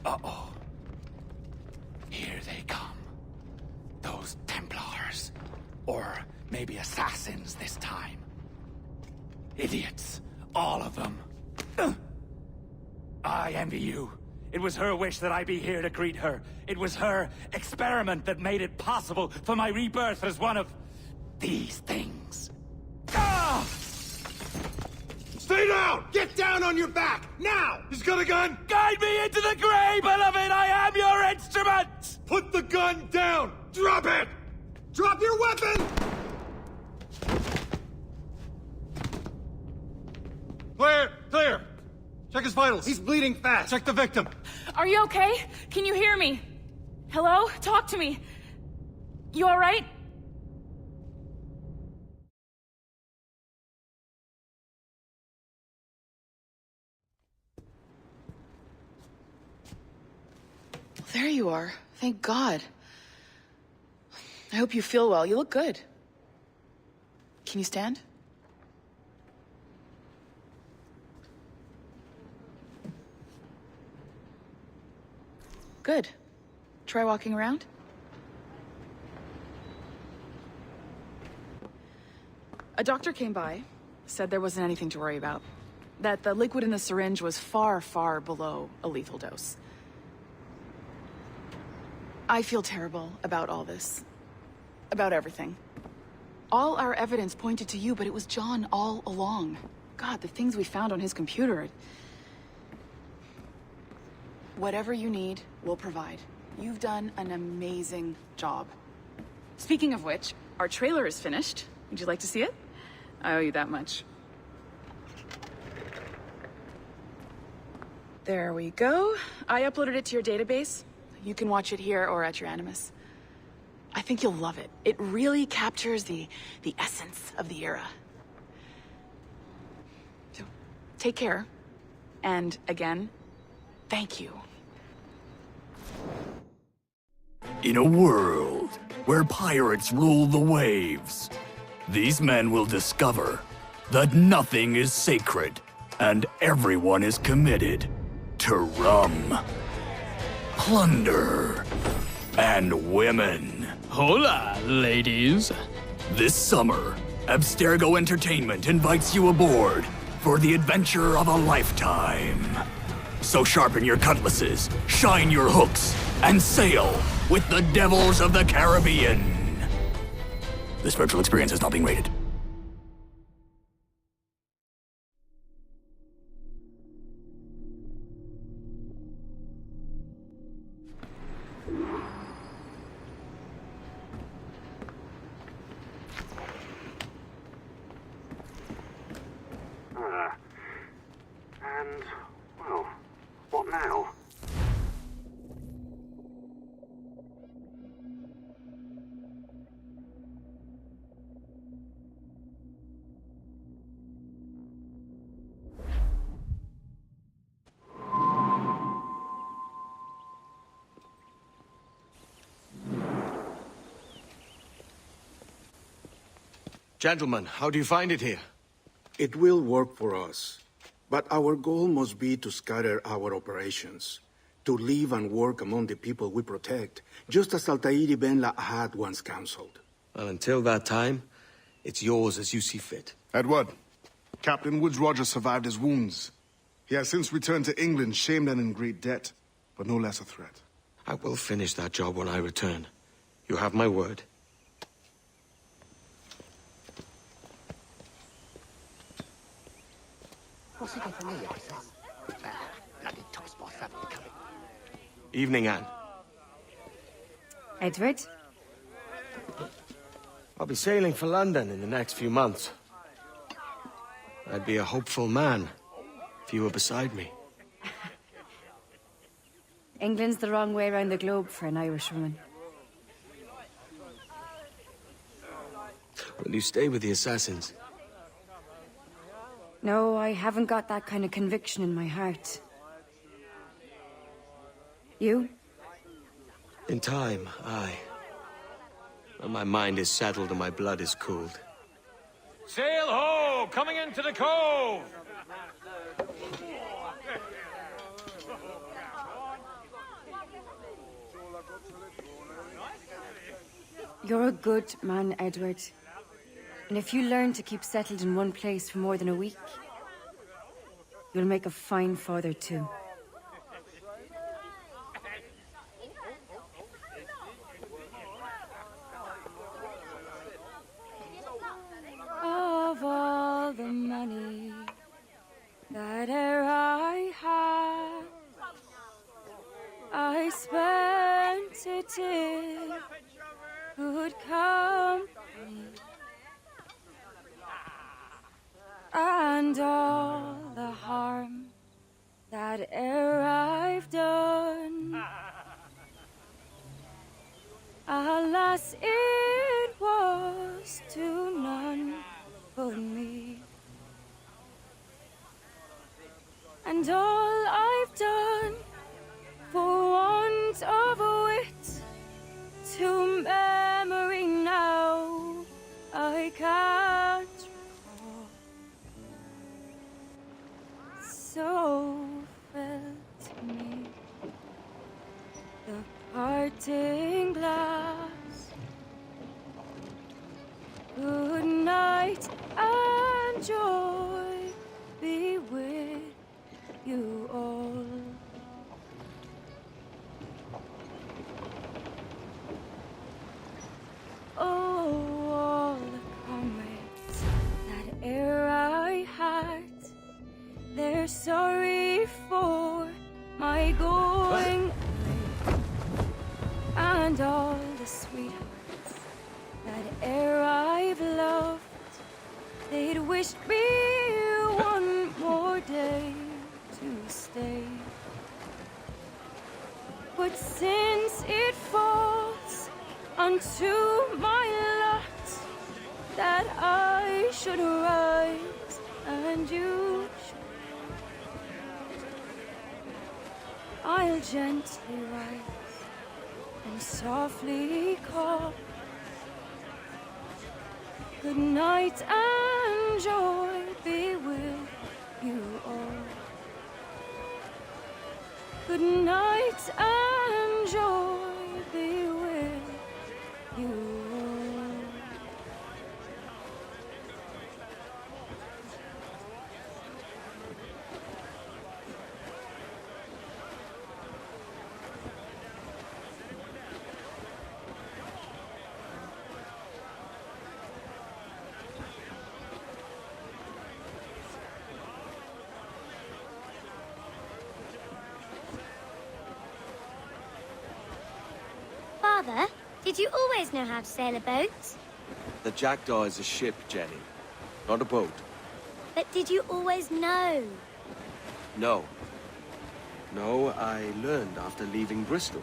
Uh-oh. Here they come. Those Templars. Or maybe assassins this time. Idiots. All of them. I envy you. It was her wish that I be here to greet her. It was her experiment that made it possible for my rebirth as one of these things. Ah! Stay down! Get down on your back! Now! He's got a gun! Guide me into the grave, beloved! I am your instrument! Put the gun down! Drop it! Drop your weapon! Clear! Clear! Check his vitals. He's bleeding fast. Check the victim. Are you okay? Can you hear me? Hello? Talk to me. You alright? There you are. Thank God. I hope you feel well. You look good. Can you stand? Good. Try walking around. A doctor came by, said there wasn't anything to worry about. That the liquid in the syringe was far, far below a lethal dose. I feel terrible about all this. About everything. All our evidence pointed to you, but it was John all along. God, the things we found on his computer. Whatever you need, we'll provide. You've done an amazing job. Speaking of which, our trailer is finished. Would you like to see it? I owe you that much. There we go. I uploaded it to your database. You can watch it here or at your Animus. I think you'll love it. It really captures the essence of the era. So, take care. And again, thank you. In a world where pirates rule the waves, these men will discover that nothing is sacred and everyone is committed to rum, plunder, and women. Hola, ladies. This summer, Abstergo Entertainment invites you aboard for the adventure of a lifetime. So sharpen your cutlasses, shine your hooks, and sail with the Devils of the Caribbean. This virtual experience is not being rated. And, well, what now? Gentlemen, how do you find it here? It will work for us. But our goal must be to scatter our operations. To live and work among the people we protect, just as Altair ibn had once counseled. Well, until that time, it's yours as you see fit. Edward, Captain Woods Rogers survived his wounds. He has since returned to England, shamed and in great debt, but no less a threat. I will finish that job when I return. You have my word. Evening, Anne. Edward? I'll be sailing for London in the next few months. I'd be a hopeful man if you were beside me. England's the wrong way around the globe for an Irishwoman. Will you stay with the assassins? No, I haven't got that kind of conviction in my heart. You? In time, aye. When my mind is settled and my blood is cooled. Sail ho! Coming into the cove! You're a good man, Edward. And if you learn to keep settled in one place for more than a week, you'll make a fine father too. Of all the money that e'er I had, I spent it in good company, and all the harm that e'er I've done, alas, it was to none but me. And all I've done for want of wit, to memory now I can't recall. So fell to me the parting glass. Good night and joy be with you all. Oh, all the comrades that e'er I had, they're sorry for my going away. And all the sweethearts that e'er I've loved, they'd wished me one more day to stay. But since it falls unto my lot that I should rise and you should, I'll gently rise and softly call. Good night and joy be with you all. Good night and joy be with you all. Father, did you always know how to sail a boat? The Jackdaw is a ship, Jenny, not a boat. But did you always know? No. No, I learned after leaving Bristol.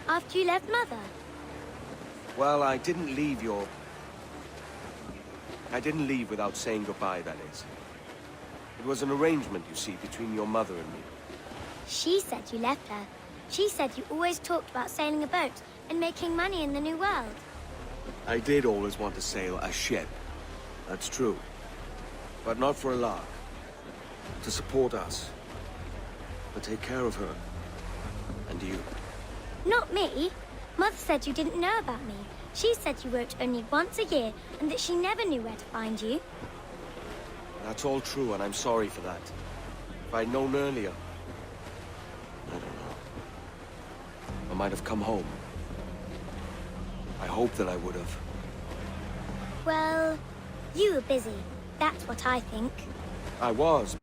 After you left Mother? Well, I didn't leave without saying goodbye, that is. It was an arrangement, you see, between your mother and me. She said you left her. She said you always talked about sailing a boat and making money in the New World. I did always want to sail a ship. That's true. But not for a lark. To support us. To take care of her. And you. Not me. Mother said you didn't know about me. She said you worked only once a year and that she never knew where to find you. That's all true, and I'm sorry for that. If I'd known earlier... I don't know. I might have come home. I hope that I would have. Well, you were busy. That's what I think. I was.